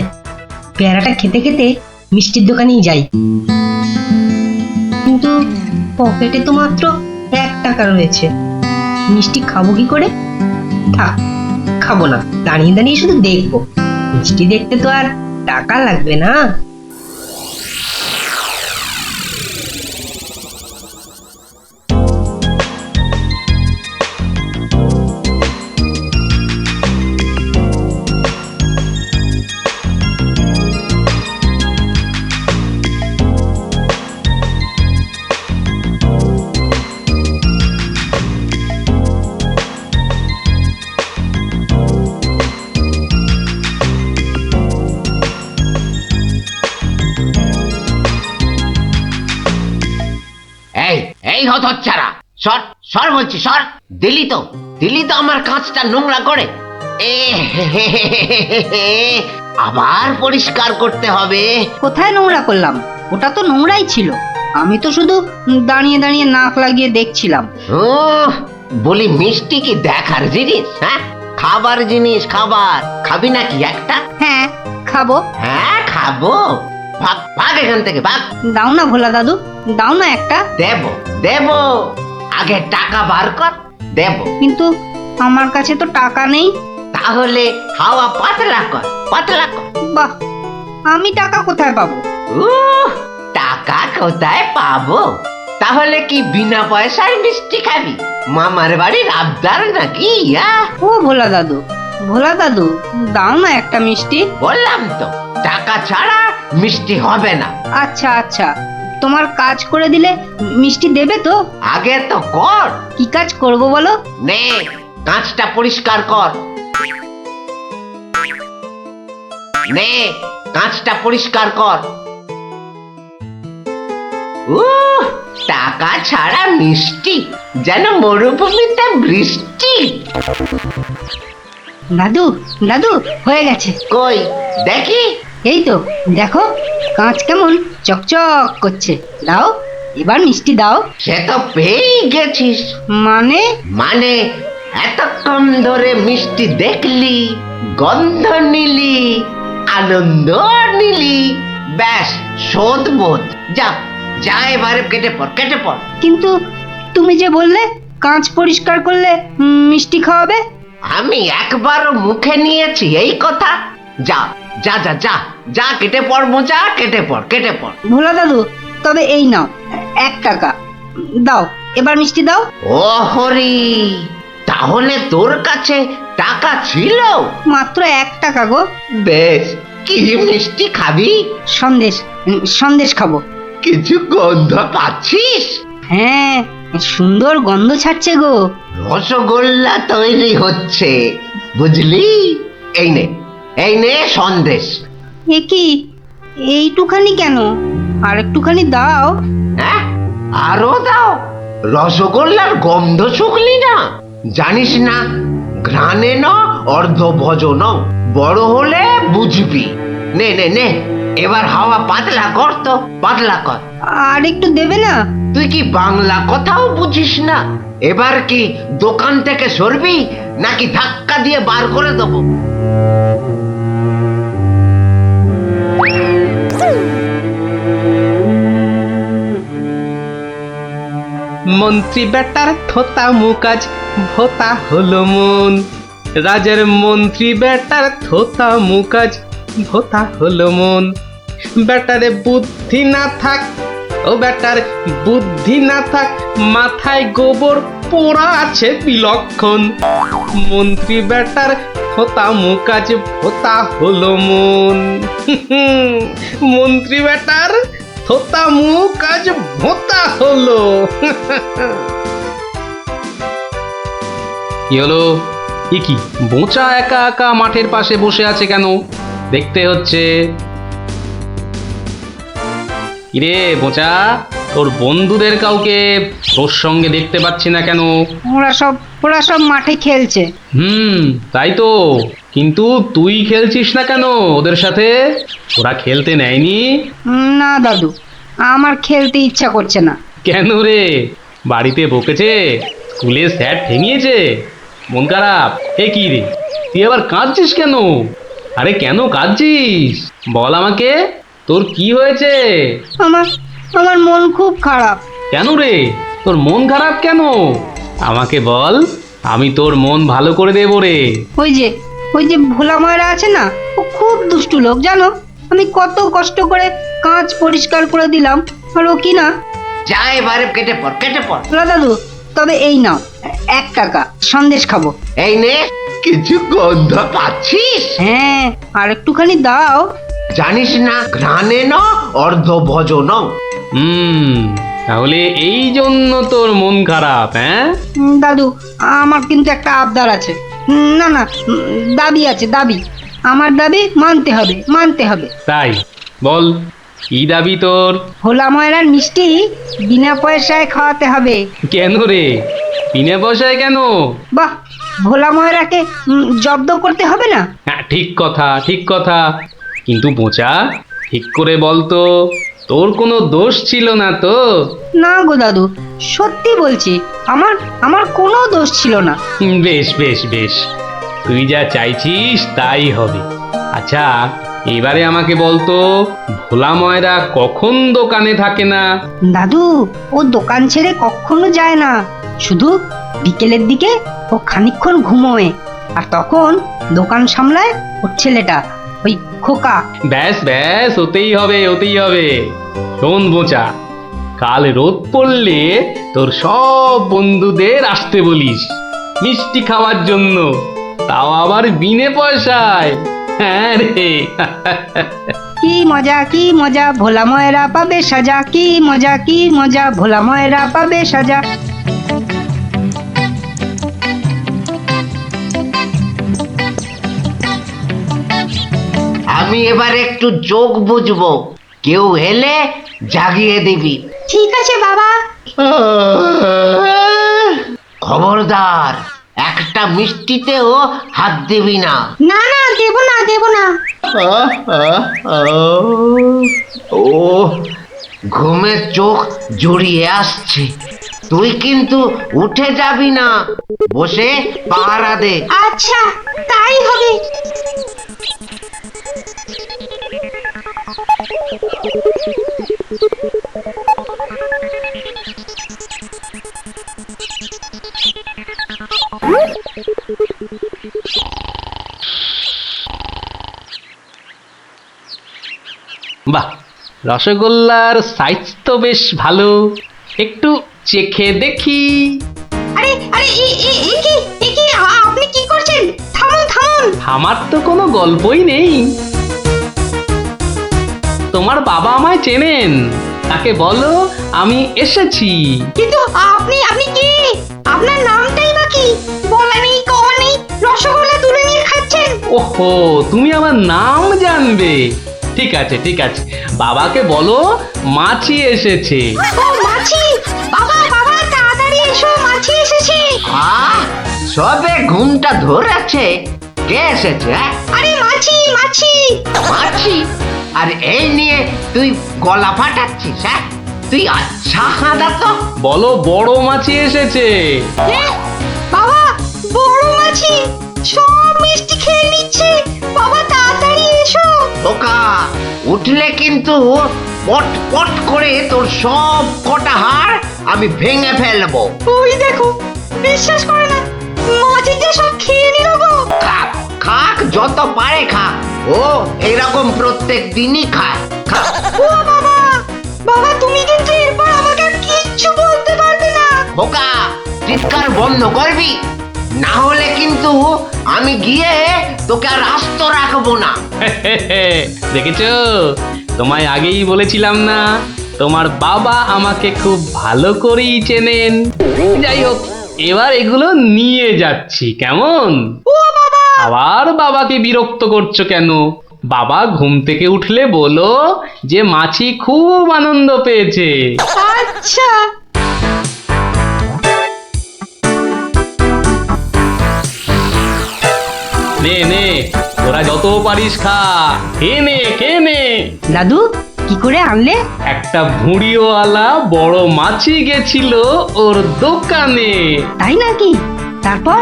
পেয়ারাটা খেতে খেতে মিষ্টির দোকানেই যাই। কিন্তু পকেটে তো মাত্র 1 টাকা রয়েছে, মিষ্টি খাবো কি করে? থাক, খাবো না, দাঁড়িয়ে দাঁড়িয়ে শুধু দেখবো। মিষ্টি দেখতে তো আর টাকা লাগবে না। এই হতচ্ছাড়া, সর সর বলছি, সর। দিলি তো আমার কাঁচটা নোংরা করে। এ আবার পরিষ্কার করতে হবে। কোথায় নোংরা করলাম? ওটা তো নোংরাই ছিল। আমি তো শুধু দাঁড়িয়ে দাঁড়িয়ে নাক লাগিয়ে দেখছিলাম। ও বলি, মিষ্টি কি দেখার জিনিস? হ্যাঁ, খাবার জিনিস, খাবার। খাবি নাকি একটা? হ্যাঁ, খাবো। হ্যাঁ খাবো। ভাগ ভাগ এখান থেকে, ভাগ। দাও না ভোলা দাদু, দাও না একটা। দেব, আগে টাকা বার কর, দেব। কিন্তু আমার কাছে তো টাকা নেই। তাহলে হাওয়া পাতলা কর। বাহ, আমি টাকা কোথায় পাবো? টাকা কোথায় পাবো? তাহলে কি বিনা পয়সার মিষ্টি খাবি? মামার বাড়ির আবদার নাকি? ও ভোলা দাদু, দাও না একটা মিষ্টি। বললাম তো, টাকা ছাড়া মিষ্টি হবে না। আচ্ছা, তোমার কাজ করে দিলে মিষ্টি দেবে তো? আগে তো কর। কি কাজ করব বলো? নে, কাঁচটা পরিষ্কার কর। নে, কাঁচটা পরিষ্কার কর। টাকা ছাড়া মিষ্টি যেন মরুভূমিতে বৃষ্টি। দাদু হয়ে গেছে। কই দেখি। এই তো দেখো, কাঁচ কেমন চকচক করছে। দাও, এবার মিষ্টি দাও। সে তো পেয়েই গেছিস। মানে এতক্ষণ ধরে মিষ্টি দেখলি, গন্ধ নিলি, আনন্দ নিলি, ব্যাস শোধ বোধ। যা এবারে কেটে পড়। কিন্তু তুমি যে বললে কাঁচ পরিষ্কার করলে মিষ্টি খাওয়াবে। আমি একবারও মুখে নিয়েছি এই কথা? যা, কেটে পড় মোচা, কেটে পড়। ভোলা দাদু, তবে এই নাও 1 টাকা দাও, এবার মিষ্টি দাও। ও হরি, তাহলে তোর কাছে টাকা ছিল? মাত্র 1 টাকা গো। বেশ, কি মিষ্টি খাবি? সন্দেশ খাবো। কিছু গন্ধ পাচ্ছিস? হ্যাঁ, সুন্দর গন্ধ ছাড়ছে গো। রসগোল্লা তৈরি হচ্ছে, বুঝলি? এই নে সন্দেশ। এ কি, এইটুখানি কেন? আর একটুখানি দাও। হ্যাঁ, আরো দাও। রসগোল্লার গন্ধ শুকলি না? জানিস না, ঘ্রাণে ন অর্ধ ভজন, বড় হলে বুঝবি। নে, এবার হাওয়া পাতলা কর তো, পাতলা কর। আর একটু দেবে না? তুই কি বাংলা কথাও বুঝিস না? এবার কি দোকান থেকে সরবি নাকি ধাক্কা দিয়ে বার করে দেবো? মন্ত্রী বেটার থোতা মুকাজ ভোতা হলো মন। রাজার মন্ত্রী বেটার থোতা মুকাজ ভোতা হলো মন। বেটারে বুদ্ধি না থাক, ও বেটার বুদ্ধি না থাক, মাথায় গোবর পোড়া আছে বিলক্ষণ। মন্ত্রী বেটার থোতা মুকাজ ভোতা হলো মন। মন্ত্রী বেটার থোতা মুকাজ ভোতা হলো। কি হলো? কি বোঁচা একা একা মাঠের পাশে বসে আছে কেন? দেখতে হচ্ছে। কিরে বোঁচা, তোর বন্ধুদের কাউকে তোর সঙ্গে দেখতে পাচ্ছি না কেন? ওরা সব মাঠে খেলছে। তাই তো, কিন্তু তুই খেলছিস না কেন ওদের সাথে? ওরা খেলতে নেয়নি? না দাদু, আমার খেলতে ইচ্ছা করছে না। কেন রে? বাড়িতে বকেছে? স্কুলে স্যার ঠেঙিয়েছে? মন খারাপ? কি রে, তুই আবার কাঁদছিস কেন? আরে কেন কাঁদছিস বল আমাকে, তোর কি হয়েছে? আমার মন খুব খারাপ। কেন রে, তোর মন খারাপ কেন? আমাকে বল, আমি তোর মন ভালো করে দেবো রে। ওই যে ভোলা ময়রা আছে না, ও খুব দুষ্টু লোক জানো। আমি কত কষ্ট করে কাঁচ পরিষ্কার করে দিলাম, আর ও কি না। যা এবারে কেটে পড়। ভোলা দাদু, তবে এই নাও 1 টাকা, সন্দেশ খাবো। এই নে, কিছু গন্ধ পাচ্ছিস? হ্যাঁ, আর একটুখানি দাও। জানিস না, ঘ্রাণে ন অর্ধ ভজন। তাহলে এই জন্য তোর মন খারাপ? হ্যাঁ দাদু, আমার কিন্তু একটা আবদার আছে। না, দাবি আছে, দাবি। আমার দাবি মানতে হবে। তাই বল, কি দাবি তোর? ভোলা ময়রার মিষ্টি বিনা পয়সায় খাওয়াতে হবে। কেন রে, বিনা পয়সায় কেন? বাহ, ভোলা ময়রাকে জব্দ করতে হবে না? হ্যাঁ, ঠিক কথা, ঠিক কথা। কিন্তু বোচা, ঠিক করে বলতো, তোর কোনো দোষ ছিল না তো? না গো দাদু, সত্যি বলছি, আমার কোনো দোষ ছিল না। বেশ বেশ বেশ, তুই যা চাইছিস তাই হবে। আচ্ছা, এবারে আমাকে বলতো, ভোলা ময়রা কখন দোকানে থাকে না? দাদু, ও দোকান ছেড়ে কখনো যায় না, শুধু বিকেলের দিকে ও খানিকক্ষণ ঘুমোয়, আর তখন দোকান সামলায় ওর ছেলেটা, ওই খোকা। ব্যাস ব্যাস, ওতেই হবে, ওতেই হবে। শোন বোচা, কাল রোদ পড়লে তোর সব বন্ধুদের আসতে বলিস মিষ্টি খাওয়ার জন্য, তাও আবার বিনে পয়সায়। হ্যাঁ রে। কি মজা, কি মজা, ভোলা ময়রা পাবে সাজা, কি মজা, কি মজা, ভোলা ময়রা পাবে সাজা। আমি এবার একটু চোখ বুঝবো, কেউ এলে জাগিয়ে দিবি। ঠিক আছে বাবা। খবরদার, একটা মিষ্টিতেও হাত দিবি না। না না, দেব না, দেব না। ও, ঘুমের চোখ জড়িয়ে আসছে। তুই কিন্তু উঠে যাবি না, বসে পাহারা দে। আচ্ছা, তাই হবে। বাহ, রসগোল্লার সাইজ তো বেশ ভালো, একটু চেখে দেখি। আরে আরে, আপনি কি করছেন? থামুন থামুন। আমার তো কোনো গল্পই নেই। তোমার বাবা আমায় চেনেন, তাকে বলো আমি এসেছি। কিন্তু আপনি কি? আপনার নামটাই বা কি? বলা নেই, কওয়া নেই, রসগোল্লা তুলে নিয়ে খাচ্ছেন। ওহো, তুমি আমার নাম জানবে? ঠিক আছে ঠিক আছে, বাবাকে বলো মাছি এসেছে। ও মাছি! বাবা বাবা, তাড়াতাড়ি এসো, মাছি এসেছে। সবে ঘুমটা ধরেছে, কে এসেছে? আরে মাছি মাছি মাছি? আর এই নিয়ে তুই গলা ফাটাচ্ছিস? হ্যাঁ, তুই আচ্ছা হাঁদা তো। বলো বড় মাছি এসেছে। বাবা, বড় মাছি সব মিষ্টি খেয়ে নিচ্ছে। বাবা তাড়াতাড়ি এসো। ওকা, উঠলে কিন্তু পট পট করে তোর সব কটা হাড় আমি ভেঙে ফেলবো। ওই দেখো, বিশ্বাস করে না, মাছি যে সব খেয়ে নিল গো। খাক খাক, যত পারে খাক, ও এরকম প্রত্যেক দিনই খায়। খাক। ও বাবা, বাবা তুমি কিন্তু এরপর আমাকে কিচ্ছু বলতে পারবে না। বোকা, চিৎকার বন্ধ করবি, না হলে কিন্তু আমি গিয়ে তোকে আর আস্ত রাখবো না। দেখেছো, তোমায় আগেই বলেছিলাম না, তোমার বাবা আমাকে খুব ভালো করেই চেনেন। যাই হোক, এবার এগুলো নিয়ে যাচ্ছি, কেমন? আবার বাবাকে বিরক্ত করছো কেন? বাবা ঘুম থেকে উঠলে বলো যে মাছি খুব আনন্দ পেয়েছে। আচ্ছা। নে নে, তোরা যত পারিস খা, খেয়ে নে খেয়ে নে। দাদু, কি করে আনলে? একটা ভুঁড়িওয়ালা বড় মাছি গেছিল ওর দোকানে। তাই নাকি? তারপর?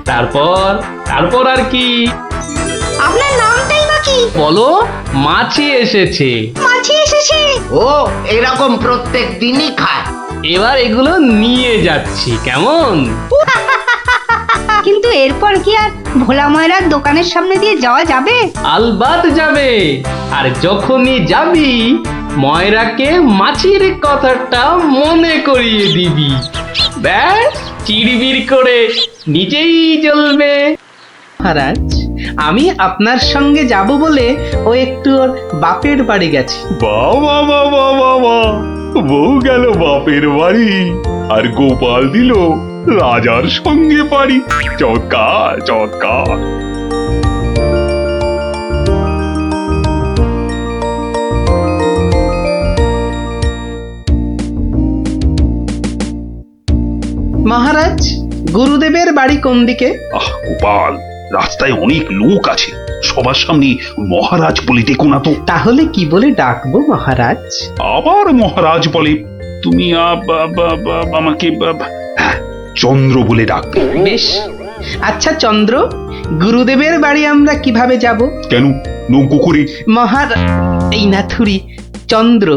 তারপর তারপর আর কি? আপনার নামটাই বা কি? বলো, মাছি এসেছে। মাছি এসেছে? ও এরকম প্রত্যেক দিনই খায়। এবার এগুলো নিয়ে যাচ্ছি, কেমন? কিন্তু এরপর কি আর ভোলা ময়রার দোকানের সামনে দিয়ে যাওয়া যাবে? আলবাত যাবে। আর যখনই যাবি, ময়রাকে মাছির কথাটা মনে করিয়ে দিবি। ব্যাস, চিড়বিড় করে নিজেই জ্বলবে। মহারাজ, আমি আপনার সঙ্গে যাব বলে ও একটু ওর বাপের বাড়ি গেছে। বাবা বাবা বাবা, বউ গেল বাপের বাড়ি আর গোপাল দিল রাজার সঙ্গে বাড়ি। চমৎকার চমৎকার। মহারাজ, গুরুদেবের বাড়ি কোন দিকে? আহ গোপাল, রাস্তায় অনেক লোক আছে, সবার সামনে মহারাজ বলে ডেকো না তো। তাহলে কি বলে ডাকবো মহারাজ? আবার মহারাজ বলে? তুমি আমাকে হ্যাঁ, চন্দ্র বলে ডাকবে। বেশ। আচ্ছা চন্দ্র, গুরুদেবের বাড়ি আমরা কিভাবে যাব? কেন, নৌকো করে? এই নাথুরি, চন্দ্র,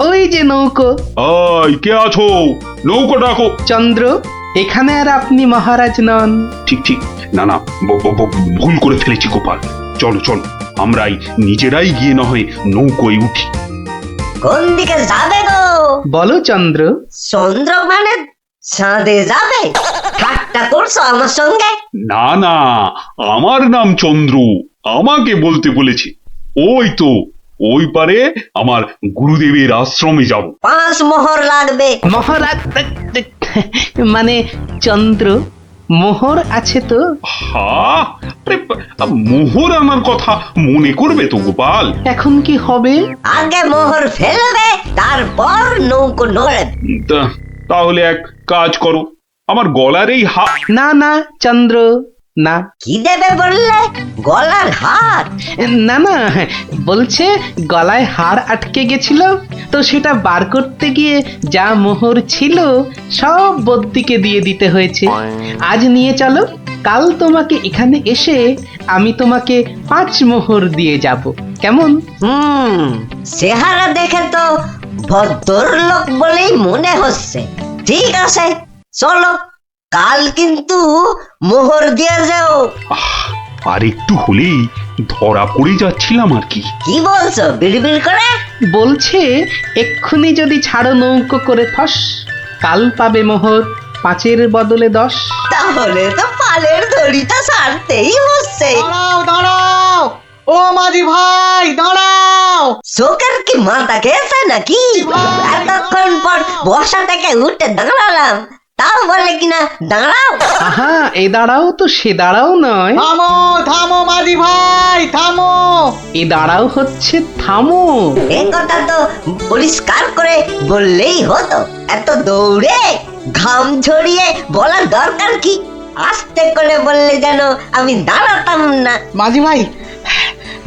ওই যে নৌকো। আয়, কে আছো? নৌকো ডাকো। চন্দ্র, এখানে আর আপনি মহারাজ নন। ঠিক ঠিক, না না, ভুল করে ফেলেছি গোপাল। চলো চলো, আমরাই নিজেরাই গিয়ে না হয় নৌকোয় উঠি। কোন দিকে যাবে গো? বলো চন্দ্র। চন্দ্র মানে চাঁদে যাবে? ঠাট্টা করছো আমার সঙ্গে? না না, আমার নাম চন্দ্র, আমাকে বলতে বলেছে। ওই তো ওই পারে আমার গুরুদেবের আশ্রমে যাব। 5 মোহর লাগবে। মহারাজ মানে চন্দ্র, মোহর আছে তো? হ্যাঁ, মোহর আনার কথা মনে করবে তো গোপাল। এখন কি হবে? আগে মোহর ফেলবে, তারপর নৌকো নড়বে। তাহলে এক কাজ করো, আমার গলার এই না না চন্দ্র, না। কি দেবে বললে? গলার হার? না না, বলছে গলায় হার আটকে গেছিল, তো সেটা বার করতে গিয়ে যা মোহর ছিল সব বদ্যিকে দিয়ে দিতে হয়েছে। আজ নিয়ে চলো, কাল তোমাকে এখানে এসে আমি তোমাকে 5 মোহর দিয়ে যাব, কেমন? চেহারা দেখে তো ভদ্রলোক বলেই মনে হচ্ছে। ঠিক আছে, চলো, কাল কিন্তু মোহর দিয়ে যাও। আর একটু হলেই ধরা পড়ে যাচ্ছিলাম আর কি। কি বলছো বিড়বিড় করে? বলছে এক্ষুনি যদি ছাড়ো নৌকো করে ফস, কাল পাবে মোহর 5-এর বদলে 10। তাহলে তো পালের দড়িটা ছাড়তেই হচ্ছে। দাঁড়াও ও মাঝি ভাই, দাঁড়াও। চোখের কি মাথা খেয়েছে নাকি? এতক্ষণ পর বসা থেকে উঠে দাঁড়ালাম, তাও বলে কিনা দাঁড়াও। আহা, এ দাঁড়াও তো সে দাঁড়াও নয়। থামো থামো মাঝি ভাই, থামো। এ দাঁড়াও হচ্ছে থামো। এ কথা তো পরিষ্কার করে বললেই হতো। এত দৌড়ে ঘাম ঝরিয়ে বলার দরকার কি? আস্তে করে বললে যেন আমি দাঁড়াতাম না। মাঝি ভাই,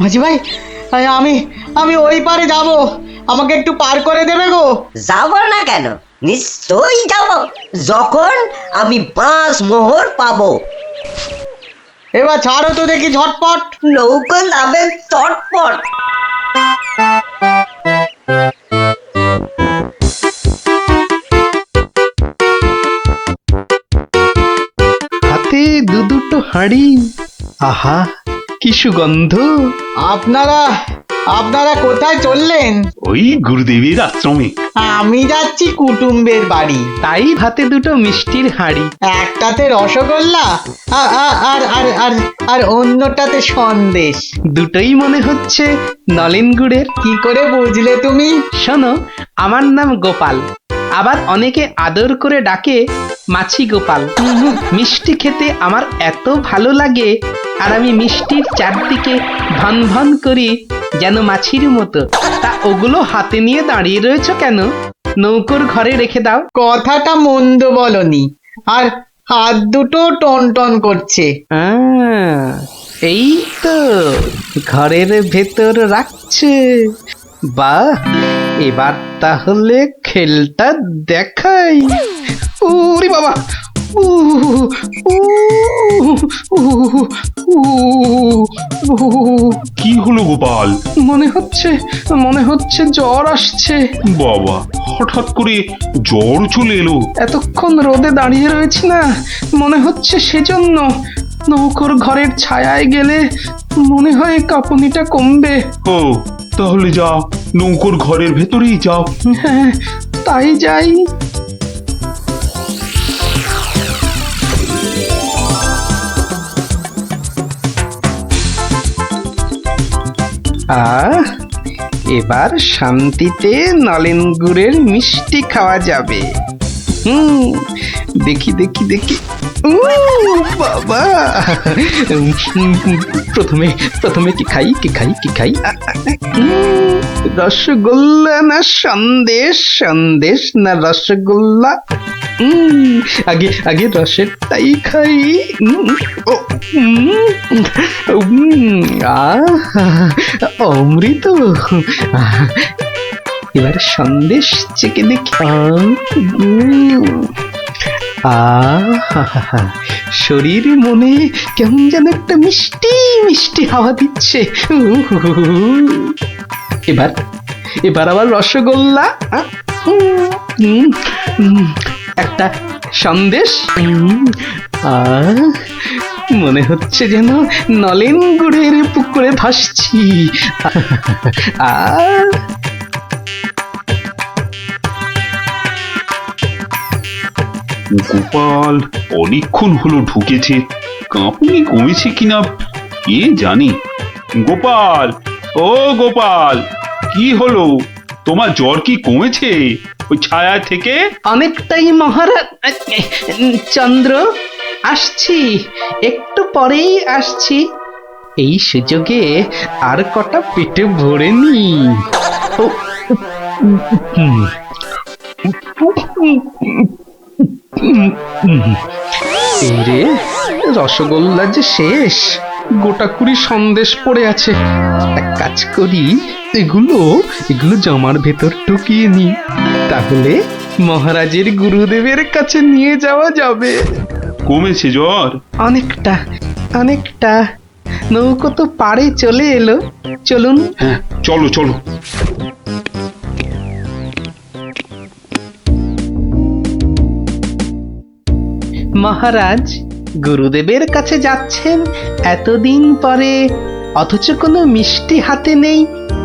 মাঝি ভাই, আমি ওই পারে যাব, আমাকে একটু পার করে দেবে গো? যাব না কেন, নিশ্চয়ই যাব, যখন আমি 5 মোহর পাবো। এবার ছাড়ো তো দেখি ঝটপট। নৌকো নামে চটপট। হাতে দুটো হাঁড়ি, আহা কি সুগন্ধ। আপনারা কোথায় চললেন? ওই গুরুদেবের আশ্রমে। আমি যাচ্ছি কুটুম্বের বাড়ি। তাই হাতে দুটো মিষ্টির হাঁড়ি, একটাতে রসগোল্লা আর অন্যটাতে সন্দেশ। দুটোই মনে হচ্ছে নলেন গুড়ের। কি করে বুঝলে তুমি? শোনো, আমার নাম গোপাল, আবার অনেকে আদর করে ডাকে মাছি গোপাল। মিষ্টি খেতে আমার এত ভালো লাগে, আর আমি মিষ্টির চারদিকে ভন ভন করি যেন মাছির মতো। তা ওগুলো হাতে নিয়ে দাঁড়িয়ে রয়েছো কেন? নৌকোর ঘরে রেখে দাও। কথাটা মন্দ বলনি, আর হাত দুটো টন টন করছে। এই তো ঘরের ভেতর রাখছে। বাহ, এবার তাহলে খেলটা দেখাই। ওরে বাবা, কি হলো গোপাল? মনে হচ্ছে জ্বর আসছে। বাবা, হঠাৎ করে জ্বর চলে এলো? এতক্ষণ রোদে দাঁড়িয়ে রয়েছি না, মনে হচ্ছে সেজন্য। নৌকোর ঘরের ছায়ায় গেলে মনে হয় কাঁপুনিটা কমবে। ও, তাহলে যাও, নৌকোর ঘরের ভেতরেই যাও। হ্যাঁ, তাই যাই। এবার শান্তিতে নলেন গুড়ের মিষ্টি খাওয়া যাবে। দেখি দেখি দেখি, বাবা, প্রথমে কি খাই? রসগোল্লা না সন্দেশ, সন্দেশ না রসগোল্লা? আগে আগে রসেরটাই খাই। ও, অমৃত। এবার সন্দেশ চেকে দেখি। শরীর মনে কেমন যেন একটা মিষ্টি মিষ্টি হাওয়া দিচ্ছে। এবার এবার আবার রসগোল্লা, একটা সন্দেশ। মনে হচ্ছে যেন নলেন গুড়ের পুকুরে ভাসছি। গোপাল অনেকক্ষণ হলো ঢুকেছে, কাঁপুনি কমেছে কিনা কে জানি। গোপাল, ও গোপাল, কি হলো? তোমার জ্বর কি কমেছে ওই ছায়া থেকে? অনেকটাই মহারাজ। চন্দ্র, আসছি, একটু পরেই আসছি। এই সুযোগে আর কটা পেটে ভরে নি। রে, রসগোল্লা যে শেষ, গোটা কুড়ি সন্দেশ পড়ে আছে। এক কাজ করি, এগুলো এগুলো জামার ভেতর ঢুকিয়ে নি, তাহলে মহারাজের গুরুদেবের কাছে নিয়ে যাওয়া যাবে। কমেছে জ্বর? অনেকটা অনেকটা। নৌকো তো পাড়ে চলে এলো, চলুন। হ্যাঁ, চলো চলো। মহারাজ, গুরুদেবের কাছে যাচ্ছেন এতদিন পরে, অথচ কোনো মিষ্টি হাতে নেই।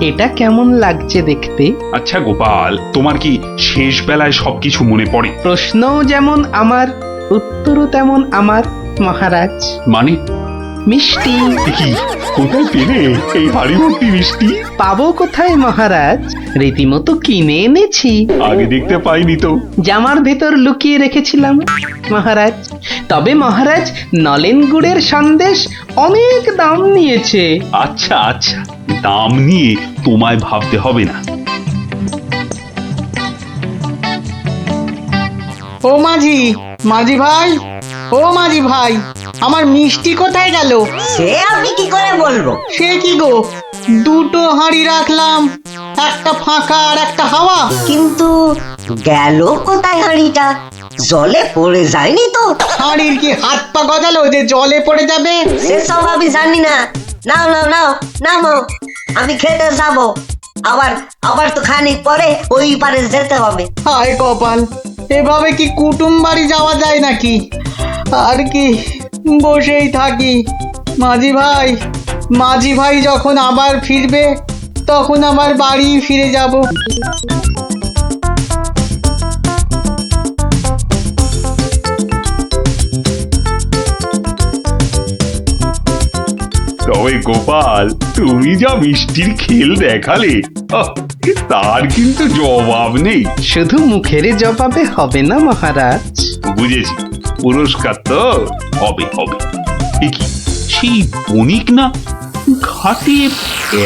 এটা কেমন লাগছে দেখতে? আচ্ছা গোপাল, তোমার কি শেষ বেলায় সবকিছু মনে পড়ে? প্রশ্নও যেমন আমার, উত্তরও তেমন আমার মহারাজ। মানে? মিষ্টি। কি, কোথায় পেলে এই হাড়ি ভর্তি মিষ্টি? পাবো কোথায় মহারাজ, রীতিমতো কিনে এনেছি। আগে দেখতে পাইনি তো। জামার ভেতর লুকিয়ে রেখেছিলাম মহারাজ। তবে মহারাজ, নলেন গুড়ের সন্দেশ অনেক দাম নিয়েছে। আচ্ছা আচ্ছা, দাম নিয়ে তোমায় ভাবতে হবে না। ও মাঝি, মাঝি ভাই, ও মাঝি ভাই, আমার মিষ্টি কোথায় গেল? সে আমি কি করে বলবো? সে কি গো, দুটো হাঁড়ি রাখলাম, একটা ফাঁকা আর একটা হাওয়া। কিন্তু গেল কোথায় হাঁড়িটা? জলে পড়ে যায়নি তো? হাঁড়ির কি হাত পা গজালো যে জলে পড়ে যাবে? সেসব আমি জানি না। নাও নাও নাও নামো, আমি খেতে যাবো। আবার আবার তো খানিক পরে ওই পারে যেতে হবে। হায় কপাল, এভাবে কি কুটুম বাড়ি যাওয়া যায় নাকি? আর কি বসেই থাকি। মাঝি ভাই যখন আবার ফিরবে, তখন আবার বাড়ি ফিরে যাব। তবে গোপাল, তুমি যা মিষ্টির খেল দেখালে, তার কিন্তু জবাব নেই। শুধু মুখের জবাবে হবে না মহারাজ। বুঝেছি, পুরস্কার তো হবে হবে। কি সেই বণিক না ঘাটে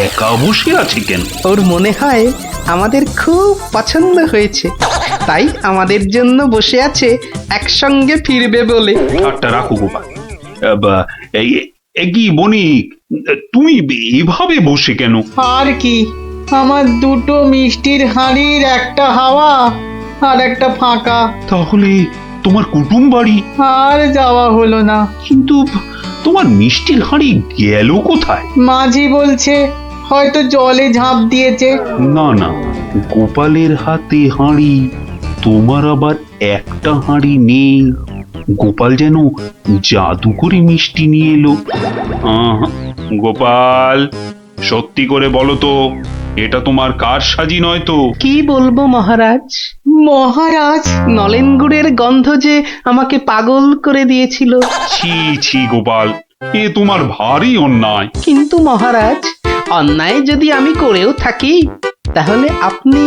একা বসে আছে কেন? ওর মনে হয় আমাদের খুব পছন্দ হয়েছে, তাই আমাদের জন্য বসে আছে, একসঙ্গে ফিরবে বলে। ঠাট্টা রাখো গোপাল। কি বণিক, তুমি এভাবে বসে কেন? আর কি, আমার দুটো মিষ্টির হাঁড়ির একটা হাওয়া আর একটা ফাঁকা। তাহলে তোমার কুটুম বাড়ি আর যাওয়া হলো না। কিন্তু তোমার মিষ্টির হাঁড়ি গেল কোথায়? মাঝি বলছে হয়তো জলে ঝাঁপ দিয়েছে। না না, গোপালের হাতে হাঁড়ি, তোমার আবার একটা হাঁড়ি নেই। গোপাল যেন জাদু করে মিষ্টি নিয়ে এলো। গোপাল, সত্যি করে বলো তো, এটা তোমার কার সাজি নয় তো? কি বলবো মহারাজ? মহারাজ, নলেন গুড়ের গন্ধ যে আমাকে পাগল করে দিয়েছিল। ছি ছি গোপাল, এ তোমার ভারী অন্যায়। কিন্তু মহারাজ, অন্যায় যদি আমি করেও থাকি, তাহলে আপনি,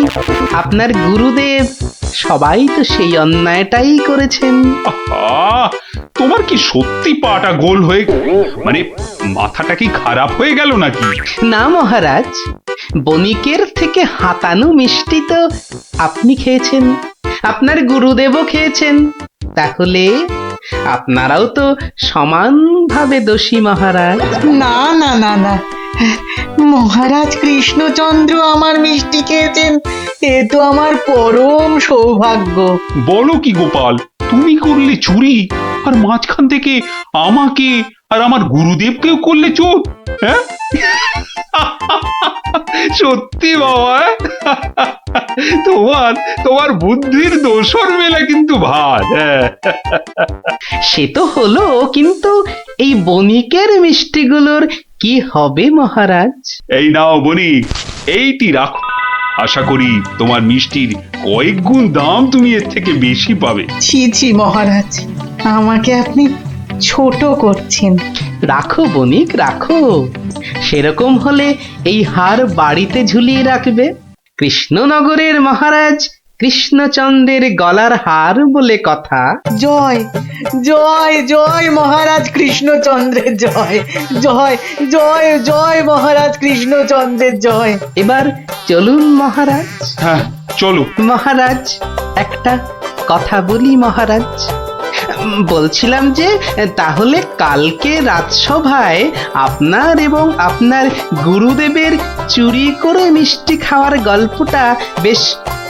আপনার গুরুদেব, সবাই তো সেই অন্যায়টাই করেছেন। তোমার কি সত্যি পাটা গোল হয়ে, মানে মাথাটা কি খারাপ হয়ে গেল নাকি? না মহারাজ, বণিকের থেকে হাতানো মিষ্টি তো আপনি খেয়েছেন, আপনার গুরুদেবও খেয়েছেন, তাহলে আপনারাও তো সমানভাবে দোষী মহারাজ। না না না না, মহারাজ কৃষ্ণচন্দ্র আমার মিষ্টি খেয়েছেন, এ তো আমার পরম সৌভাগ্য। বলো কি গোপাল, তুমি করলে চুরি আর মাঝখান থেকে আমাকে আর আমার গুরুদেবকেও করলে চোর? হ্যাঁ সত্যি বাবা, তোমার তোমার বুদ্ধির দোসর মেলা কিন্তু ভার। সে তো হলো, কিন্তু এই বণিকের মিষ্টিগুলোর কি হবে মহারাজ? এই নাও বণিক, এইটি রাখো। আশা করি তোমার মিষ্টির কয়েক গুণ দাম তুমি এর থেকে বেশি পাবে। ছি ছি মহারাজ, আমাকে আপনি ছোট করছেন। রাখো বণিক রাখো, সেরকম হলে এই হার বাড়িতে ঝুলিয়ে রাখবে। কৃষ্ণনগরের মহারাজ কৃষ্ণচন্দ্রের গলার হার বলে কথা। জয় জয় জয় মহারাজ কৃষ্ণচন্দ্রের জয়, জয় জয় জয় মহারাজ কৃষ্ণচন্দ্রের জয়। এবার চলুন মহারাজ। হ্যাঁ চলো। মহারাজ, একটা কথা বলি মহারাজ। বলছিলাম যে তাহলে কালকে রাজসভায় আপনার এবং আপনার গুরুদেবের চুরি করে মিষ্টি খাওয়ার গল্পটা বেশ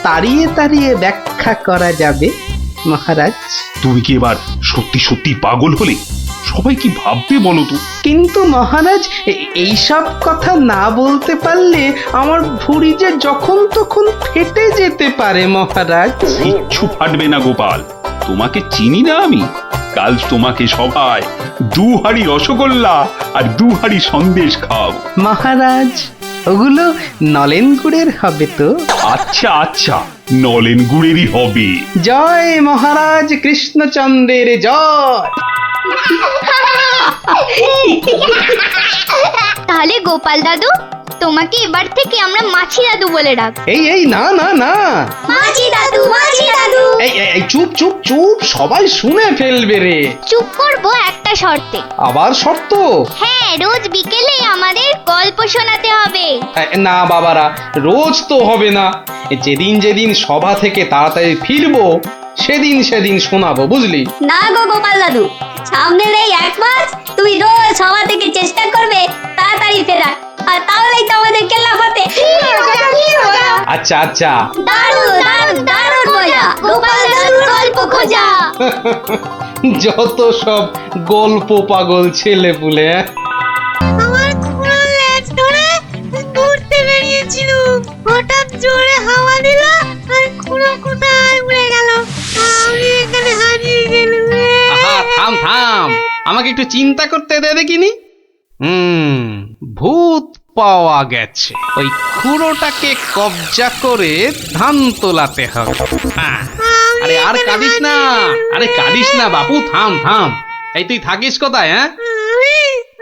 তাড়িয়ে তাড়িয়ে ব্যাখ্যা করা যাবে মহারাজ। তুমি কি এবার সত্যি সত্যি পাগল হলে? সবাই কি ভাববে বলো তো? কিন্তু মহারাজ, এইসব কথা না বলতে পারলে আমার ভুঁড়ি যে যখন তখন ফেটে যেতে পারে মহারাজ। কিচ্ছু ফাটবে না গোপাল, তোমাকে চিনি না আমি? কাল তোমাকে সবাই 2 হাঁড়ি রসগোল্লা আর 2 হাঁড়ি সন্দেশ খাওয়াবো। মহারাজ, ওগুলো নলেন গুড়ের হবে তো? আচ্ছা আচ্ছা, নলেন গুড়েরই হবে। জয় মহারাজ কৃষ্ণচন্দ্রের জয়। তাহলে গোপাল দাদু, তোমাকে এবার থেকে আমরা মাছি দাদু বলে ডাক। এই এই না না না, মাছি দাদু, মাছি দাদু। এই চুপ চুপ চুপ, সবাই শুনে ফেলবে রে। চুপ করবো একটা শর্তে। আবার শর্ত? হ্যাঁ, রোজ বিকেলে আমাদের গল্প শোনাতে হবে। না বাবারা, রোজ তো হবে না। যেদিন যেদিন সভা থেকে তাড়াতাড়ি ফিরবো সেদিন সেদিন শোনাবো, বুঝলি? না গো গোপাল দাদু, সামনের এই 1 মাস তুমি রোজ সভা থেকে চেষ্টা করবে তাড়াতাড়ি ফেরার, আর তাহলেই তো আমাদের কেল্লা ফতে। আচ্ছা আচ্ছা, দারুণ দারুণ দারুণ মজা, গোপাল দাদুর গল্প খোঁজা। যত সব গল্প পাগল ছেলে পুলে। আমার খুড়ো লেজ ধরে ঘুরতে বেরিয়েছিল, হঠাৎ জোরে হাওয়া দিল আর খুড়ো কোথায় উড়ে গেল, আমি এখানে হারিয়ে গেলাম। থাম থাম, আমাকে একটু চিন্তা করতে দে দেখিনি। ভূত পাওয়া গেছে, ওই খুঁড়োটাকে কবজা করে ধান তোলাতে হবে। আরে আর কাঁদিস না, আরে কাঁদিস না বাপু, থাম থাম। এই তুই থাকিস কোথায়? হ্যাঁ,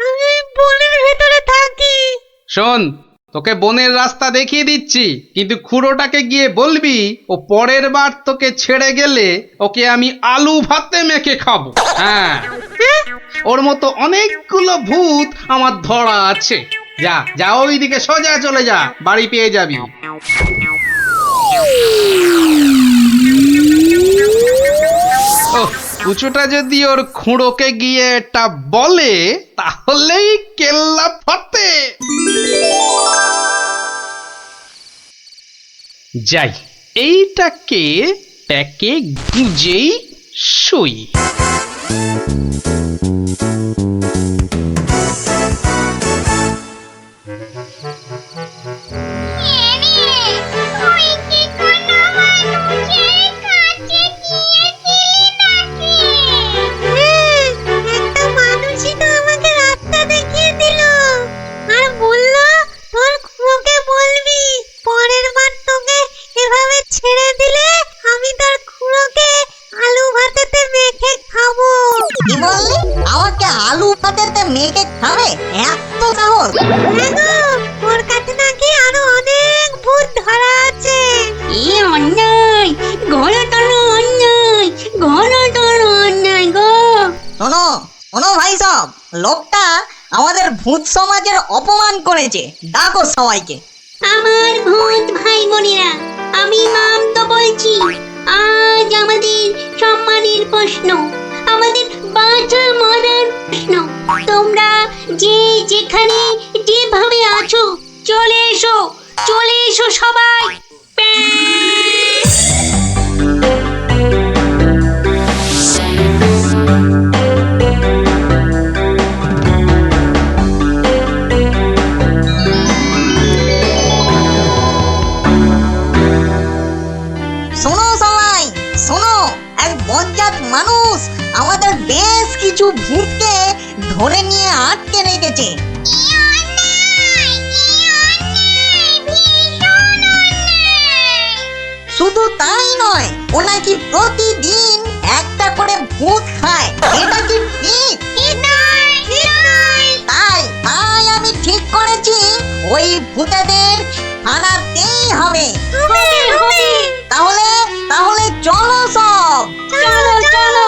আমি বনের ভেতরে থাকি। শোন, তোকে বনের রাস্তা দেখিয়ে দিচ্ছি, কিন্তু খুঁড়োটাকে গিয়ে বলবি ও পরের বার তোকে ছেড়ে গেলে ওকে আমি আলু ভাতে মেখে খাবো। হ্যাঁ, ওর মতো অনেকগুলো ভূত আমার ধরা আছে। যা যা, ওইদিকে সোজা চলে যা, বাড়ি পেয়ে যাবি। কুচুটা যদি ওর খুঁড়োকে গিয়ে এটা বলে তাহলেই কেল্লা ফতে। যাই, এইটাকে প্যাকে গুঁজেই শুই। লোকটা আমাদের ভূত সমাজের অপমান করেছে, ডাকো সবাইকে। আমার ভূত ভাই বোনেরা, আমি মাম তো বলছি, আজ আমাদের সম্মানের প্রশ্ন, আমাদের বাঁচা মরার প্রশ্ন। তোমরা যে যেখানে যেভাবে আছো চলে এসো, চলে এসো সবাই। শোনো সবাই, শোনো, এক বজ্জাত মানুষ আমাদের বেশ কিছু ভূতকে ধরে নিয়ে আটকে রেখেছে। শুধু তাই নয়, ও নাকি প্রতিদিন একটা করে ভূত খায়। এটা কি ঠিক? তাই তাই আমি ঠিক করেছি ওই ভূতেদের হারাতেই হবে। তাহলে তাহলে চলো সব, চলো চলো,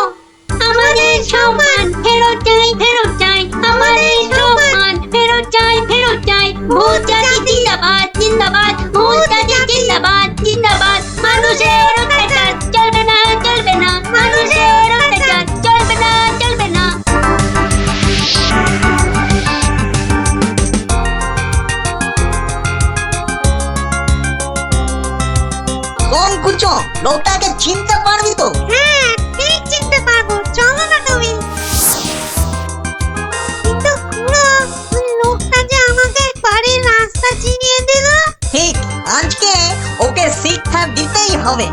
আমাদের সম্মান ফেরত চাই, ফেরত চাই, আমাদের সম্মান ফেরত চাই, ফেরত চাই। ভূত জাতি জিন্দাবাদ, জিন্দাবাদ, ভূত জাতি জিন্দাবাদ, জিন্দাবাদ। মানুষের অত্যাচার চলবে না, চলবে না, মানুষের অত্যাচার চলবে না, চলবে না। কোন কুচো, লোকটাকে চিনতে পারবি তো? হ্যাঁ, ঠিক চিনতে পারবো, চলো না তুমি। কিন্তু খুড়ো, ওই লোকটা যে আমাকে বাড়ির রাস্তা চিনিয়ে দিল। ঠিক, আজকে ওকে শিক্ষা দিতেই হবে।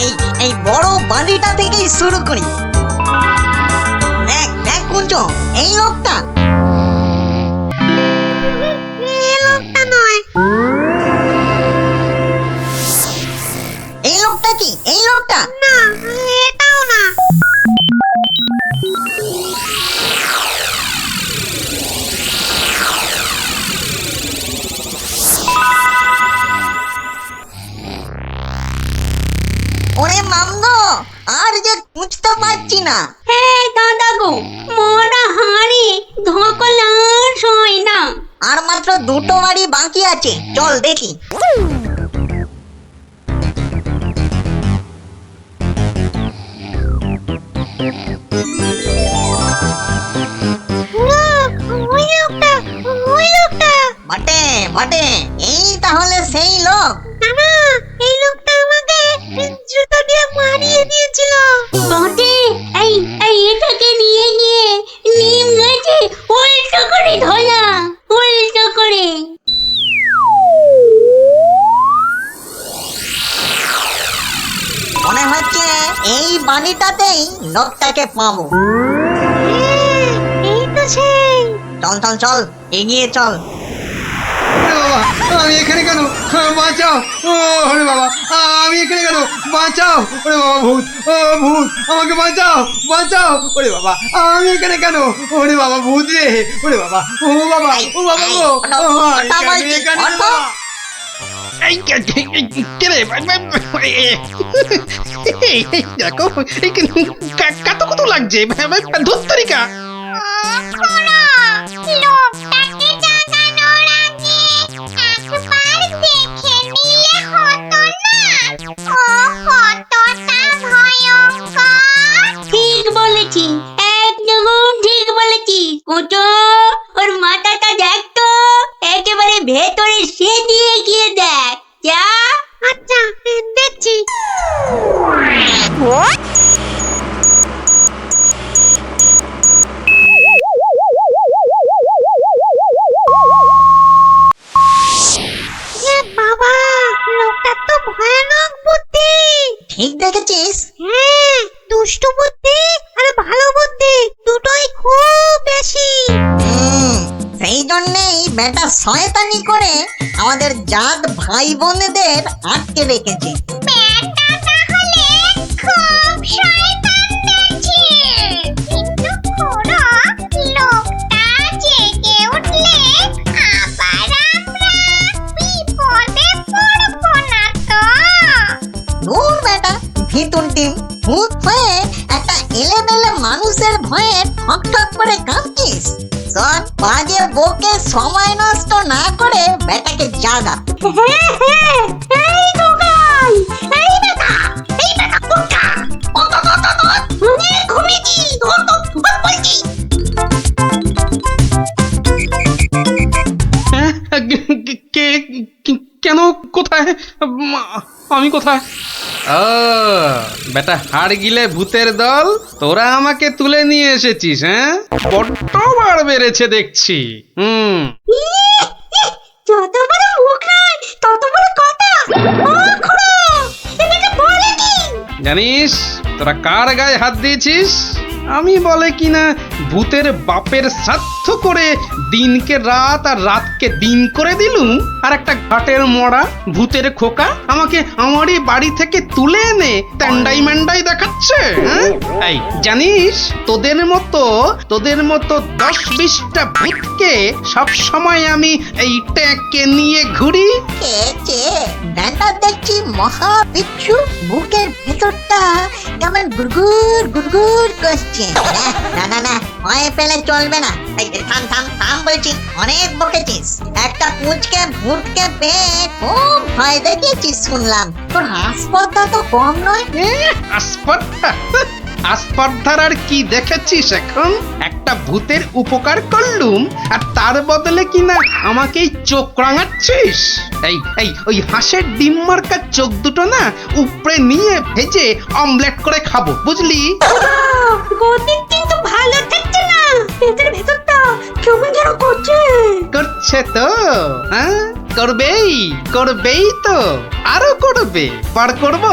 এই এই বড় বাড়িটা থেকেই শুরু করি। দেখ দেখ কুচো, এই লোকটা, এই লোকটা নয়। এই লোকটা কি? এই লোকটা না, এটাও না। ওরে মামগো, আর যে খুঁজতে পারছি না। হ্যাঁ দাদা গো, মোরা হাড়ি ধকল আর সই না। আর মাত্র দুটো বাড়ি বাকি আছে, চল দেখি। ওই লোকটা, ওই লোকটা। বটে বটে, এই তাহলে সেই লোক। না, এই লোকটা আমাকে জুতো দিয়ে মারিয়ে দিয়েছিল। বটে, এই এটাকে নিয়ে গিয়ে নিম গাছে উল্টো করে ধরা, উল্টো করে। মনে হচ্ছে এই বাড়িটাতেই লোকটাকে পাবো। এই তো সেই। চল চল চল, এগিয়ে চল। আমি এখানে কেন? বাঁচাও! ওরে বাবা, আমি এখানে কেন? বাঁচাও! ওরে বাবা, ভূত! ও ভূত, আমাকে বাঁচাও, বাঁচাও! ওরে বাবা, আমি এখানে কেন? ওরে বাবা, ভূত রে! ওরে বাবা, ও বাবা, ও বাবা গো! আমি এখানে কেন? দেখো, কত কত লাগছে ধুত্তরিকা। লোকটাকে জাগানোর আগে একবার দেখে নিলে হতো না? ও কতটা ভয়ঙ্কর। ঠিক বলেছি, একদম ঠিক বলেছি। কুচো, ওর মাথাটা দেখ তো, একেবারে ভেতরে সে দিয়ে গিয়ে দেখ। যা। আচ্ছা, দেখছি। বাবা, লোকটা তো ভয়ানক বুদ্ধি। ঠিক দেখেছিস? হ্যাঁ, দুষ্টু বুদ্ধি আর ভালো বুদ্ধি দুটোই খুব বেশি। সেই জন্যেই বেটা শয়তানি করে আমাদের জাত ভাই বোনেদের আটকে রেখেছে। বেটা তাহলে খুব শয়তান দেখছি। কিন্তু খুড়ো, লোকটা জেগে উঠলে আবার আমরা বিপদে পড়বো না তো? দূর বেটা, ভিতুন টিম, ভূত হয়ে একটা এলেমেলে মানুষের ভয়ে ঠক ঠক করে কাঁপছিস। শোন, বাজে বকে সময় নষ্ট না করে বেটাকে জাগা। হ্যাঁ, এই দোকান, এই বেটা কোথা? অনেক ঘুমিয়েছি, ধর বলছি। হ্যাঁ? কেন কোথায় আমি কোথায় বেটা হাড় গিলে ভূতের দল, তোরা আমাকে তুলে নিয়ে এসেছিস? হ্যাঁ, বড্ড বার বেড়েছে দেখছি। যত বড় মুখ নয় তত বড় কথা। ও খুড়ো, এটা বলে কি? জানিস তোরা কার গায়ে হাত দিয়েছিস? আমি বলে কিনা ভূতের বাপের শ্রাদ্ধ করে দিনকে রাত আর রাতকে দিন করে দিলুম, আর একটা ঘাটের মরা ভূতের খোকা আমাকে আমারই বাড়ি থেকে তুলে এনে ট্যান্ডাই ম্যান্ডাই দেখাচ্ছে। হ্যাঁ? এই জানিস তোদের মতো 10-20টা ভূতকে সব সময় আমি এই ট্যাঁকে নিয়ে ঘুরি। ব্যাটা দেখছি মহা বিচ্ছু, বুকের ভেতরটা কেমন গুড়গুড় গুড়গুড় করছে। না না না, ভয় পেলে চলবে না। থাম বলছি, অনেক বকেছিস। একটা পুঁচকে ভূতকে পেয়ে খুব ভয় দেখিয়েছিস শুনলাম। তোর হাসপাতাল তো কম নয়। আসপার্ধার আর কি দেখেছিস এখন? একটা ভূতের উপকার করলুম আর তার বদলে কিনা আমাকেই চোখ রাঙাচ্ছিস। এই ওই হাঁসের ডিম মার্কা চোখ দুটো না উপরে নিয়ে ভেজে অমলেট করে খাবো, বুঝলি? গতি কিন্তু ভালো থাকছে না, পেটের ভেতরটা কেমন যেন করছে তো। হ্যাঁ, করবেই তো, আরো করবে। বার করবো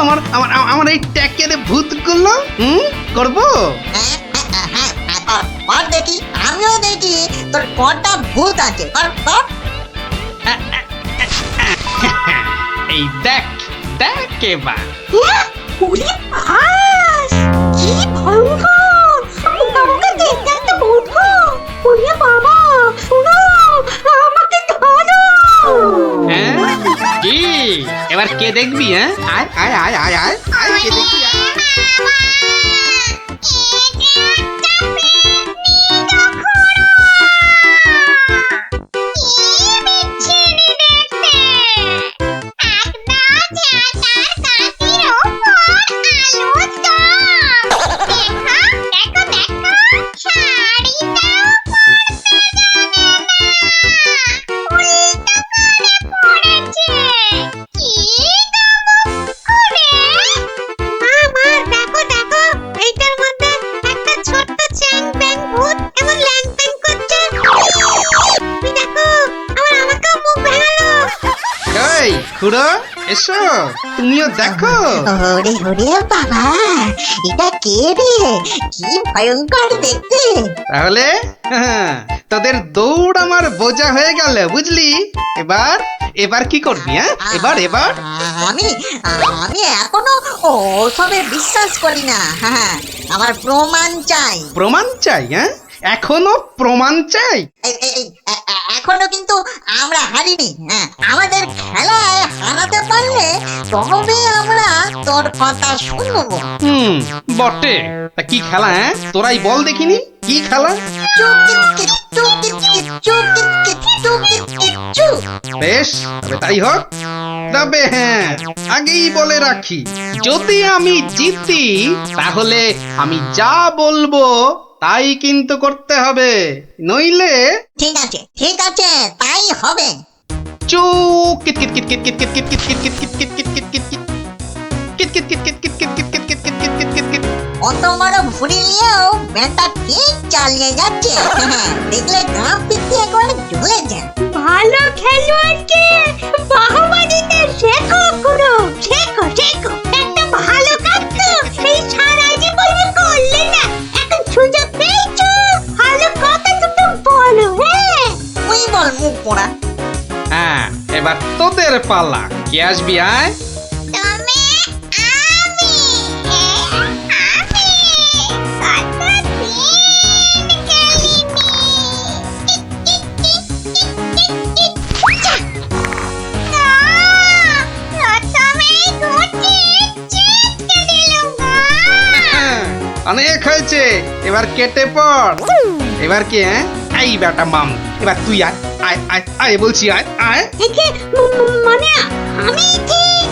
আমার এই ট্যাকের ভূতগুলো। করবো। দেখি, আমিও দেখি তোর কটা ভূত আছে। এই দেখ এবার। ওরে বাস, কি ভয়ঙ্কর! আমাকে দেখতে একটা ভূত গো! ওরে বাবা, শুনো, আমাকে ধরো! হ্যাঁ, কি এবার কে দেখবি? হ্যাঁ, আয় কে দেখবি? খুড়ো এসো, তুমিও দেখো। ওরে বাবা, এটা কে রে? কি ভয়ঙ্কর দেখতে। তাহলে তোদের দৌড় আমার বোঝা হয়ে গেল, বুঝলি? এবার কি করবি? হ্যাঁ, এবার আমি এখনো ওসবে বিশ্বাস করি না। হ্যাঁ, আমার প্রমাণ চাই। প্রমাণ চাই? হ্যাঁ, এখনো প্রমাণ চাই? এখনো কিন্তু আমরা হারিনি। হ্যাঁ, আমাদের খেলায় হারাতে পারলে তবে আমরা তোর কথা শুনবো। বটে। তা কি খেলা? হ্যাঁ, তোরাই বল দেখিনি, কি খেলা? বেশ, তবে তাই হোক। তবে হ্যাঁ, আগেই বলে রাখি, যদি আমি জিতি তাহলে আমি যা বলবো তাই কিন্তু করতে হবে, নইলে। ঠিক আছে, তাই হবে। চুপ। অত বড় ভুড়ি নিয়েও বেটা ঠিক চালিয়ে যাচ্ছে। দেখলে গা পিছিয়ে করে ঝুলে যায়। ভালো খেলোয়াড়কে বাহবা দিতে শেখো গুরু, শেখো। একটা ভালো কাজ তো এই সারা জীবনে করলে না, এখন সুযোগ পেয়েছো, ভালো কথা দুটো বলো। হ্যাঁ, তুই বল মুখ পোড়া। হ্যাঁ, এবার তোদের পালা। কে আসবি? আয়। অনেক হয়েছে, এবার কেটে পড়। এবার কি? হ্যাঁ, এই বেটা মাম, এবার তুই আয় বলছি, আয়। মানে আমি ঠিক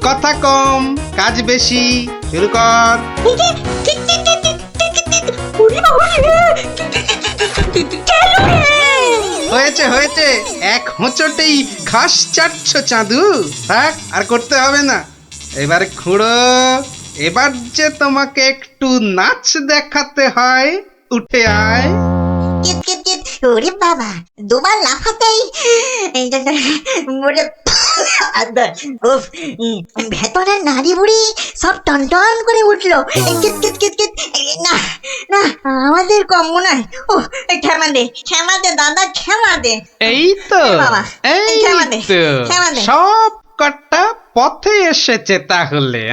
কথা কম কাজ বেশি, শুরু কর। হয়েছে হয়েছে, এক হোঁচটেই ঘাস চাটছ চাঁদু। থাক, আর করতে হবে না। এবার খুঁড়ো, এবার যে তোমাকে একটু নাচ দেখাতে হয়, উঠে আয়। ওরে বাবা, দুবার লাফাতেই উফ, ভেতরের নাড়ি বুড়ি সব টনটন করে উঠলো। না না, আমাদের কম মনে হয়। ও ক্ষমা দে দাদা, ক্ষমা দে। এই তো, বাবা, এই ক্ষমা দে, তো ক্ষমা দে। সব কটা পথে এসেছে তাহলে।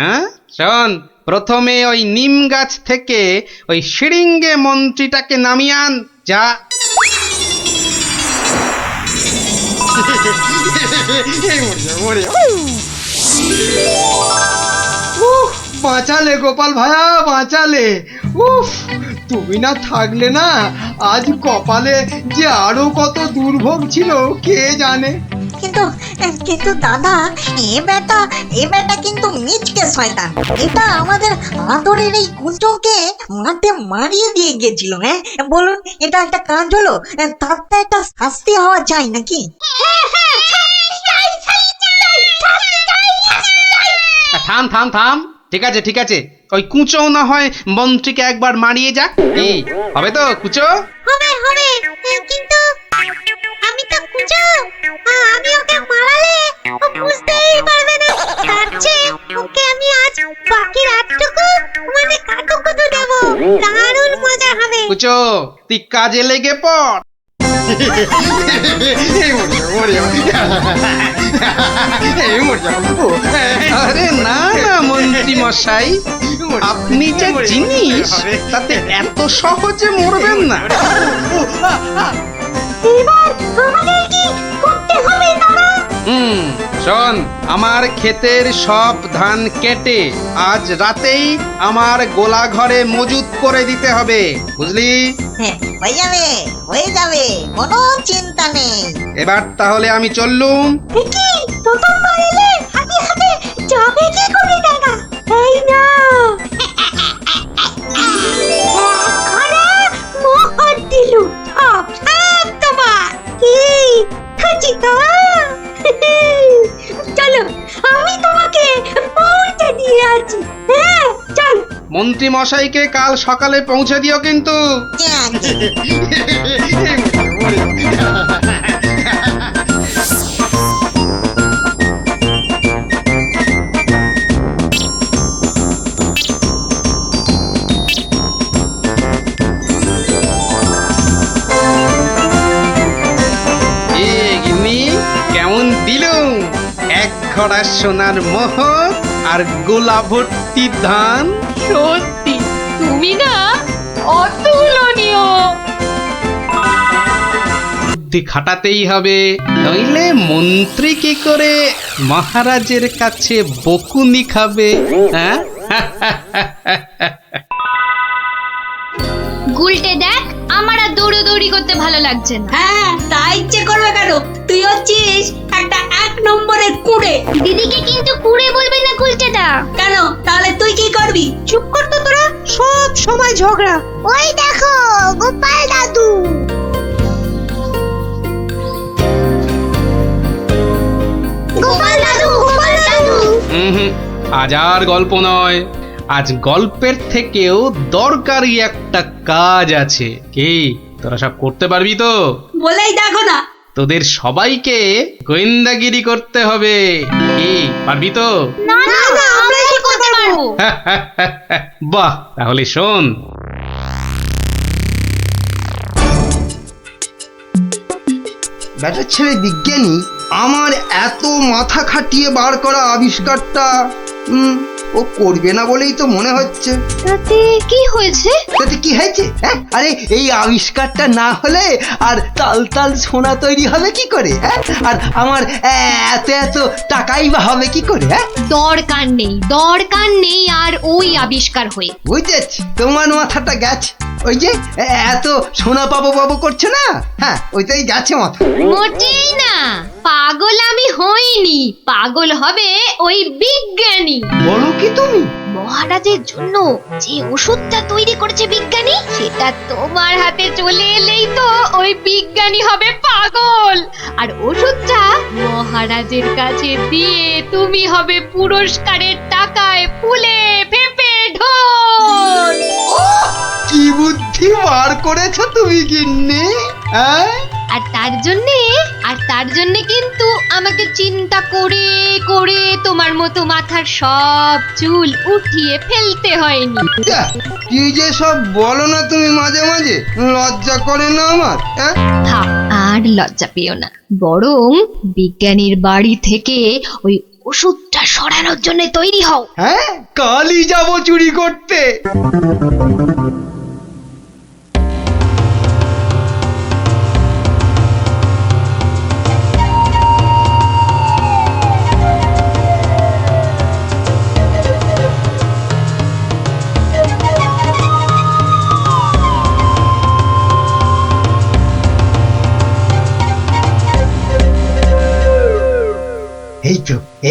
শোন, প্রথমে ওই নিম গাছ থেকে ওই শিরিঙ্গে মন্ত্রীটাকে নামিয়ে আন, যা। উফ, বাঁচালে গোপাল ভায়া, বাঁচালে। উফ, তুমি না থাকলে না, আজ কপালে যে আরো কত দুর্ভোগ ছিল কে জানে। কিন্তু দাদা, এ বেটা কিন্তু মিচকে শয়তান। এটা আমাদের আদরের এই কুঞ্চকে মাঠে মারিয়ে দিয়ে গেছিল। হ্যাঁ বলুন, এটা একটা কাজ হলো? তার তো একটা শাস্তি হওয়া চাই নাকি? থাম থাম থাম, ঠিক আছে ঠিক আছে, ওই কুঁচো না হয় মন্ত্রীকে একবার মারিয়ে যাক। এই হবে তো কুঁচো? হবে হবে, কিন্তু আমি তো কুঁচো, আমি ওকে মারালে ও বুঝতেই পারবে না। তার চেয়ে ওকে আমি আজ বাকি রাতটুকু মানে কাটুকুটু দেবো, দারুণ মজা হবে। কুঁচো, তুই কাজে লেগে পড়। আরে না না মন্ত্রী মশাই, আপনি যে জিনিস তাতে এত সহজে মরবেন না। এবার আমাদের কি করতে হবে দাদা? শোন, আমার ক্ষেতের সব ধান কেটে আজ রাতেই আমার গোলা ঘরে মজুত করে দিতে হবে, বুঝলি? হয়ে যাবে, কোনো চিন্তা নেই। এবার তাহলে আমি চললুম। কি তোতন মারিলে হাতে হাতে যাবে কি করে দাদা? এই না, এখানে মোহর দিলু, সব তোমার। কি খুশি তো? চলো, আমি তোমাকে পৌঁছে দিয়ে আছি। হ্যাঁ চল। মন্ত্রী মশাইকে কাল সকালে পৌঁছে দিও কিন্তু। কেমন দিলুম এক ঘড়া সোনার মোহর আর গোলা ভর্তি ধান। সত্যি তুমি না অতুলনীয়। বুদ্ধি খাটাতেই হবে, নইলে মন্ত্রী কি করে মহারাজের কাছে বকুনি খাবে? হ্যাঁ গুলটে দেখ, আমার আর দৌড়াদৌড়ি করতে ভালো লাগছে না। হ্যাঁ, তাই ইচ্ছে করবে কেন? তুই হচ্ছিস একটা 1 নম্বরের কুড়ে। দিদিকে কিন্তু কুড়ে বলবি না গুলটেটা। কেন? তাহলে তুই কি করবি? চুপ কর তো তোরা, সব সময় ঝগড়া। ওই দেখো গোপাল দাদু। গোপাল দাদু, গোপাল দাদু। আজ আর গল্প নয়, আজ গল্পের থেকেও দরকারি একটা কাজ আছে। কি তোরা সব করতে পারবি তো? বলেই দেখো না। তোদের সবাইকে গোয়েন্দাগিরি করতে হবে। কি পারবি তো? না না, আমরা কি করতে পারবো? বাহ, তাহলে শোন। ব্যাটার ছেলে বিজ্ঞানী আমার এত মাথা খাটিয়ে বার করা আবিষ্কারটা ও করবে না বলেই তো মনে হচ্ছে। তাতে কি হয়েছে? তাতে কি হয়েছে? হ্যাঁ, আরে এই আবিষ্কারটা না হলে আর তাল তাল সোনা তৈরি হবে কি করে? হ্যাঁ, আর আমার এত এত টাকাই বা হবে কি করে? হ্যাঁ, দরকার নেই আর ওই আবিষ্কার হয়ে। বুঝেছি, তোমার মাথাটা গেছে। ওই যে এত সোনা পাবো পাবো করছে না, হ্যাঁ ওইটাই যাচ্ছে মাথা। মোটেই না, পাগল আমি হইনি, পাগল হবে ওই বিজ্ঞানী। বলো কি তুমি? মহারাজের জন্য যে ওষুধটা তৈরি করেছে বিজ্ঞানী, সেটা তোমার হাতে চলে এলেই তো ওই বিজ্ঞানী হবে পাগল, আর ওষুধটা মহারাজের কাছে দিয়ে তুমি হবে পুরস্কারের টাকায় ফুলে ফেপে ঢোল। কি বুদ্ধি বার করেছো তুমি গিন্নি, হ্যাঁ? আর তার জন্যে কিন্তু আমাকে চিন্তা করে করে তোমার মতো মাথার সব চুল উঠিয়ে ফেলতে হয়নি। কি যে সব বলো না তুমি মাঝে মাঝে, লজ্জা করে না আমার? থাক, আর লজ্জা পেও না, বরং বিজ্ঞানীর বাড়ি থেকে ওই ওষুধটা সরানোর জন্য তৈরি হও। হ্যাঁ, কালই যাবো চুরি করতে।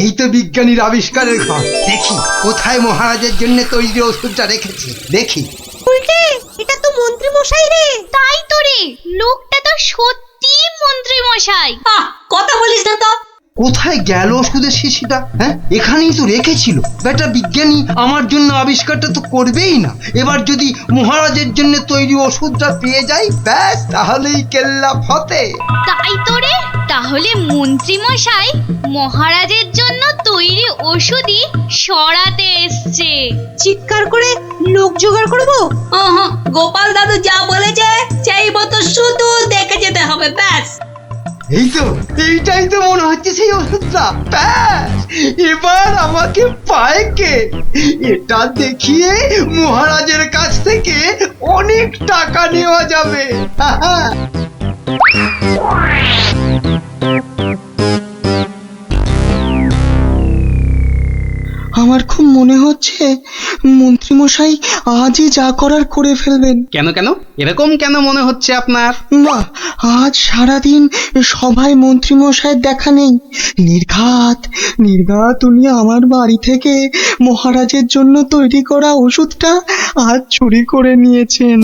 এই তো বিজ্ঞানীর আবিষ্কারের ঘর। দেখি কোথায় মহারাজের জন্য তৈরি ওষুধটা রেখেছি, দেখি। উল্টে, এটা তো মন্ত্রী মশাই রে। তাই তো রে, লোকটা তো সত্যি মন্ত্রী মশাই। কথা বলিস না তো। কোথায় গেল ওষুধের শিশিটা? হ্যাঁ, এখানেই তো রেখেছিল। বেটা বিজ্ঞানী আমার জন্য আবিষ্কারটা তো করবেই না। এবার যদি মহারাজের জন্য তৈরি ওষুধটা পেয়ে যাই, ব্যাস তাহলেই কেল্লা ফতে। তাই তো রে, তাহলে মন্ত্রী মশাই মহারাজের জন্য তৈরি ওষুধই সরাতে এসছে। চিৎকার করে লোক জোগাড় করবো? গোপাল দাদু যা বলেছে সেই মতো শুধু দেখে যেতে হবে, ব্যাস। এইটাই তো মনে হচ্ছে সেই ওষুধটা। ব্যাস, এবার আমাকে পায় কে? এটা দেখিয়ে মহারাজের কাছ থেকে অনেক টাকা নেওয়া যাবে। আমার খুব মনে হচ্ছে মন্ত্রীমশাই আজই যা করার করে ফেলবেন। কেন কেন এরকম কেন মনে হচ্ছে আপনার? মা, আজ সারাদিন সভায় মন্ত্রীমশাইয়ের দেখা নেই। নির্ঘাত উনি আমার বাড়ি থেকে মহারাজের জন্য তৈরি করা ওষুধটা আজ চুরি করে নিয়েছেন।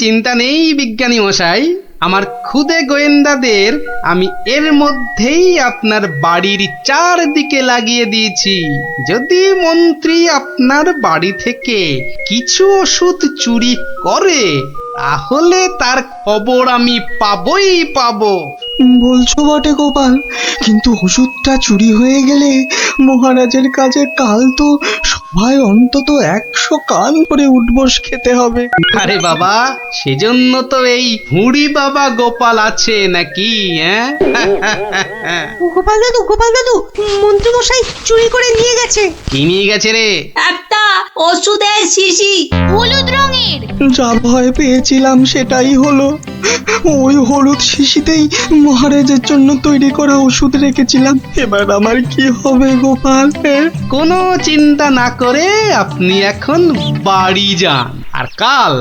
চিন্তা নেই বিজ্ঞানী মশাই, আমার খুদে গোয়েন্দাদের আমি এর মধ্যেই আপনার বাড়ির চারদিকে লাগিয়ে দিয়েছি। যদি মন্ত্রী আপনার বাড়ি থেকে কিছু ওষুধ চুরি করে, তাহলে তার খবর আমি পাবই পাবো। বলছো বটে গোপাল, কিন্তু ওষুধটা চুরি হয়ে গেলে মহারাজের কাছে কাল তো সবাই অন্তত 100 কান করে উঠবস খেতে হবে। আরে বাবা, সেজন্য তো এই হুড়ি বাবা গোপাল আছে নাকি? গোপাল দাদু, মন্ত্রী মশাই চুরি করে নিয়ে গেছে। কি নিয়ে গেছে রে? একটা ওষুধের শিশি, হলুদ রঙের। যা ভয় পেয়েছিলাম সেটাই হলো। ওই হলুদ শিশিতেই মহারাজের জন্য তৈরি করা ওষুধ রেখেছিলাম। এবার আমার কি হবে গোপাল? কোনো চিন্তা না করে আপনি এখন বাড়ি যান, আর কাল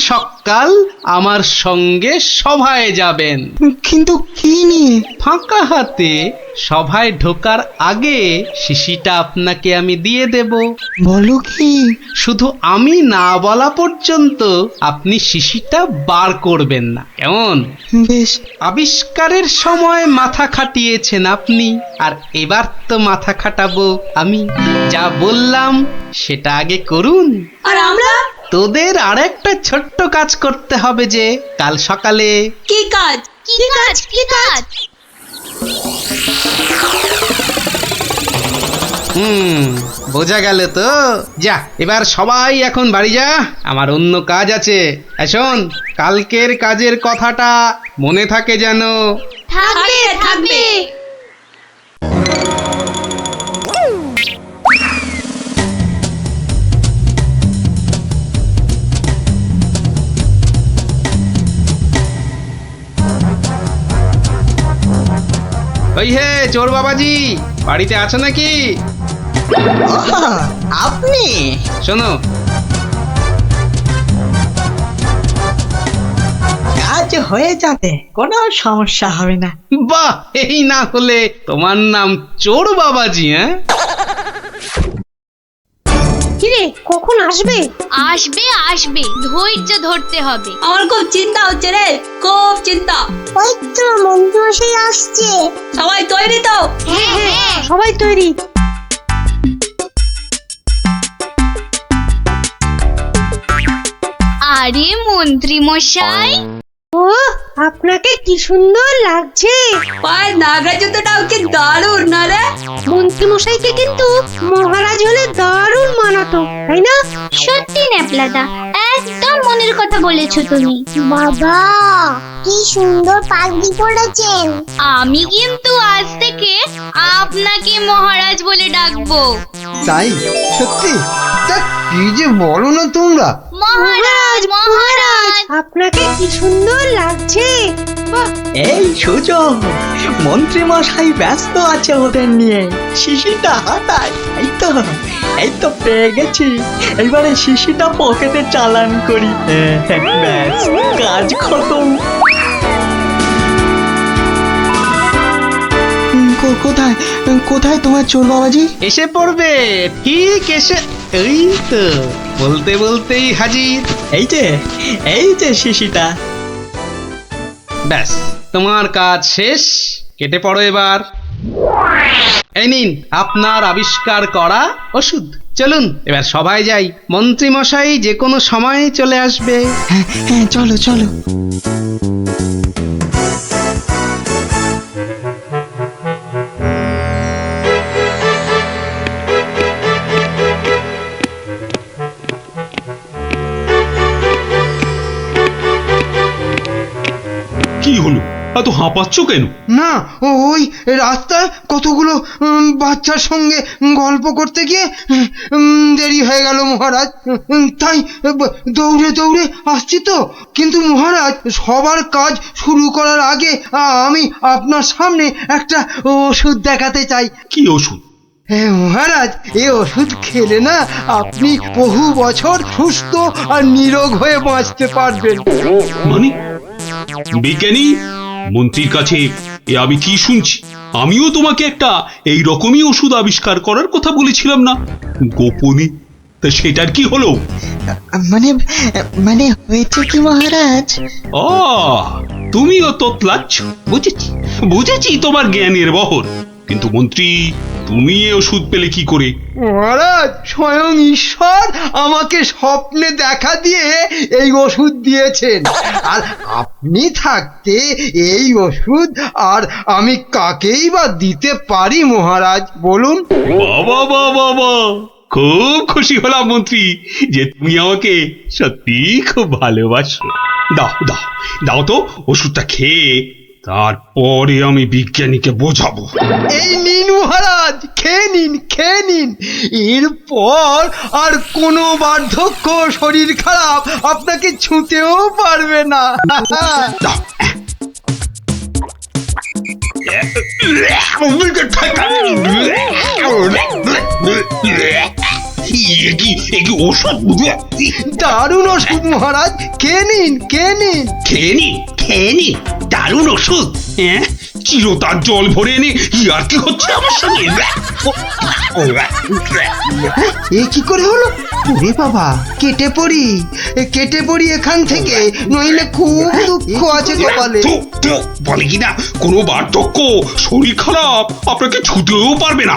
সকাল আমার সঙ্গে সভায় যাবেন। কিন্তু কি নিয়ে? ফাঁকা হাতে সভায় ঢোকার আগে শিশিটা আপনাকে আমি দিয়ে দেব। বলো কি? শুধু আমি না বলা পর্যন্ত আপনি শিশিটা বার করবেন না, কেমন? বেশ। আবিষ্কারের সময় মাথা খাটিয়েছেন আপনি, আর এবার তো মাথা খাটাবো আমি। যা বললাম সেটা আগে করুন। আর আমরা? তোদের আরেকটা ছোট্ট কাজ করতে হবে যে কাল সকালে। কি কাজ? বোঝা গেল তো? যা, এবার সবাই এখন বাড়ি যা, আমার অন্য কাজ আছে। শোন, কালকের কাজের কথাটা মনে থাকে যেন। থাকবে। ওই হে চোর বাবাজি, বাড়িতে আছো নাকি? আপনি? শোনো, হয়ে যাবে, কোনো সমস্যা হবে না। বাহ, এই না হলে তোমার নাম চোর বাবাজি? হ্যাঁ, কিরে কখন আসবে? আসবে আসবে, ধৈর্য ধরতে হবে। আমার খুব চিন্তা হচ্ছে রে, খুব চিন্তা। ওই তো মন্ত্রীমশাই আসছে। সবাই তৈরি তো? হ্যাঁ হ্যাঁ, সবাই তৈরি। আরে মন্ত্রী মশাই, ও আপনাকে কি সুন্দর লাগছে। পায়ের নাগরা জুতোটাও কি দারুণ না রে? মন্ত্রী মশাইকে কিন্তু মহারাজ হলে দারুণ মানাতো, তাই না? সত্যি ন্যাপলাদা, একদম মনের কথা বলেছো তুমি। বাবা কি সুন্দর পাগড়ি পরেছেন। আমি কিন্তু আজ থেকে আপনাকে মহারাজ বলে ডাকবো। তাই? সত্যি? তা কি যে বলো না তোমরা। মহারাজ মহারাজ, আপনাকে কি সুন্দর লাগছে। এই সুযোগ, মন্ত্রী মশাই ব্যস্ত আছে ওদের নিয়ে, শিশিটা হাতায়। এই তো পেয়ে গেছি, এইবারে শিশিটা পকেটে চালান করি। ব্যাস, কাজ খতম। কোথায় কোথায় তোমার চোর বাবাজি? এসে পড়বে, ঠিক এসে, এই তো বলতে বলতেই হাজির। এই যে শিশিটা। ব্যাস, তোমার কাজ শেষ, কেটে পড়ো এবার। এই নিন আপনার আবিষ্কার করা ওষুধ। চলুন এবার সবাই যাই, মন্ত্রী মশাই যে কোনো সময় চলে আসবে। হ্যাঁ, চলো চলো। কি হলো, এত হাঁপাচ্ছ কেন? না, ওই রাস্তায় কতগুলো বাচ্চার সঙ্গে গল্প করতে গিয়ে দেরি হয়ে গেল মহারাজ। তাই দৌড়ে দৌড়ে আসছি তো। কিন্তু মহারাজ, সবার কাজ শুরু করার আগে আমি আপনার সামনে একটা ওষুধ দেখাতে চাই। কি ওষুধ? হ্যাঁ মহারাজ, এই ওষুধ খেলে না আপনি বহু বছর সুস্থ আর নিরোগ হয়ে বাঁচতে পারবেন। মানে বিজ্ঞানী, মন্ত্রীর কাছে এ আমি কি শুনছি? আমিও তোমাকে একটা এই রকমই ওষুধ আবিষ্কার করার কথা বলেছিলাম না গোপনে? তা সেটার কি হলো? মানে হয়েছে কি মহারাজ? ও, তুমিও তোতলাচ্ছ, বুঝেছি বুঝেছি তোমার জ্ঞানের বহর। কিন্তু মন্ত্রী, তুমি এ ওষুধ পেলে কি করে? মহারাজ, স্বয়ং ঈশ্বর আমাকে স্বপ্নে দেখা দিয়ে এই ওষুধ দিয়েছেন। আর আপনি থাকতে এই ওষুধ আর আমি কাকেই বা দিতে পারি মহারাজ, বলুন? বাবা বাবা বাবা, খুব খুশি হলাম মন্ত্রী যে তুমি আমাকে সত্যি খুব ভালোবাসো। দাও দাও দাও তো ওষুধটা খেয়ে, তারপরে আমি বিজ্ঞানীকে বোঝাবো। এই নিন মহারাজ, খেয়ে নিন খেয়ে নিন। এরপর আর কোনো বার্ধক্য, শরীর খারাপ আপনাকে ছুঁতেও পারবে না। দাও। দারুণ ওষুধ মহারাজ, খেয়ে নিন খেয়ে নিন। খেয়ে নি দারুণ ওষুধ? হ্যাঁ, চিরতার জল ভরে এনে আর কি হচ্ছে আমার সঙ্গে? এ কি করে হলো? ওরে বাবা, কেটে পড়ি এখান থেকে, নইলে খুব দুঃখ আছে কপালে। বলে কিনা কোনো বার্ধক্য, শরীর খারাপ আপনাকে ছুতেও পারবে না।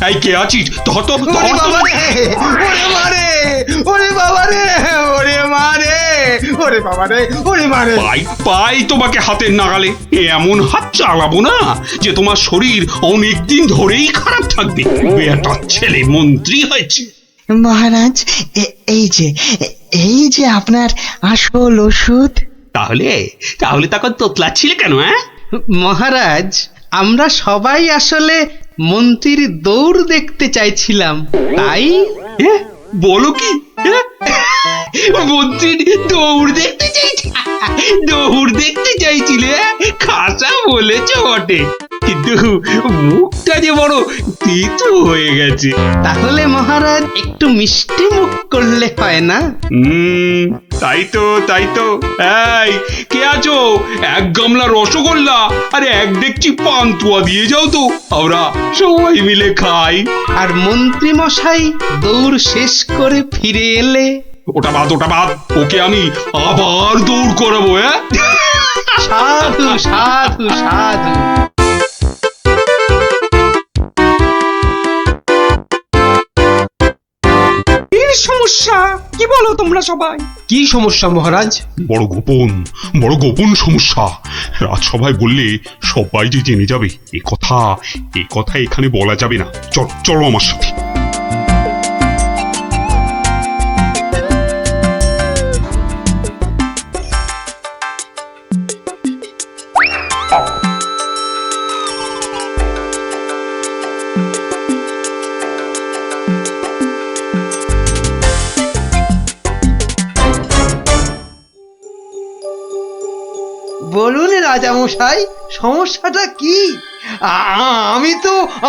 এই কে আছিস? ধর তো, ওরে বাবা রে, ওরে মারে, ওরে বাবা রে, ওরে মারে, ওরে বাবা রে, ওরে মারে। পাই তোমাকে হাতের নাগালে। এমন হাত চালাবো না যে তোমার শরীর অনেক দিন ধরেই খারাপ থাকবে। বেটা ছেলে মন্ত্রী হয়েছে। মহারাজ, এই যে আপনার আসল ওষুধ। তাহলে তখন তোতলাচ্ছিলে কেন? মহারাজ, আমরা সবাই আসলে মন্ত্রীর দৌড় দেখতে চাইছিলাম, তাই। বলো কি? মন্ত্রীর দৌড় দেখতে চাইছিলে? খাসা বলেছ বটে। কিন্তু মুখটা যে বড় তেতো হয়ে গেছে। তাহলে মহারাজ একটু মিষ্টি মুখ করলে হয় না? তাই তো এই কে আছো? এক গামলা রসগোল্লা আর এক ডেকচি পান্তুয়া দিয়ে যাও তো, আমরা সবাই মিলে খাই। আর মন্ত্রী মশাই দৌড় শেষ করে ফিরে এলে? ওটা বাদ, ওকে আমি আবার দৌড় করাবো। সাধু সাধু সাধু। সমস্যা কি বলো তোমরা সবাই? কি সমস্যা মহারাজ? বড় গোপন সমস্যা। রাজসভায় বললে সবাই যে জেনে যাবে, এ কথা এখানে বলা যাবে না। চলো আমার সাথে। বলুন রাজা মশাই, সমস্যাটা কি?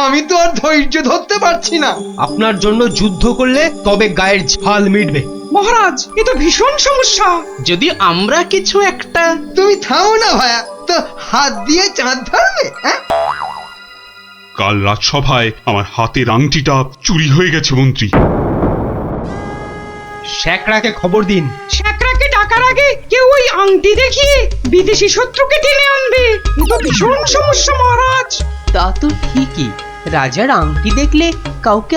আমি তো আর ধৈর্য ধরতে পারছি না। আপনার জন্য যুদ্ধ করলে তবে গায়ের ঝাল মিটবে। মহারাজ এ তো ভীষণ সমস্যা। যদি আমরা কিছু একটা... তুমি থামো না ভায়া, তো হাত দিয়ে চাঁদ ধরবে? কাল রাজসভায় আমার হাতের আংটিটা চুরি হয়ে গেছে মন্ত্রী। শ্যাকরাকে খবর দিন। শ্যাকরাকে ডাকার আগে কেউ ওই আংটি দেখিয়ে বিদেশি শত্রুকে টেনে আনবে। এ তো ভীষণ সমস্যা মহারাজ। তা তো ঠিকই, রাজার আংটি দেখলে কাউকে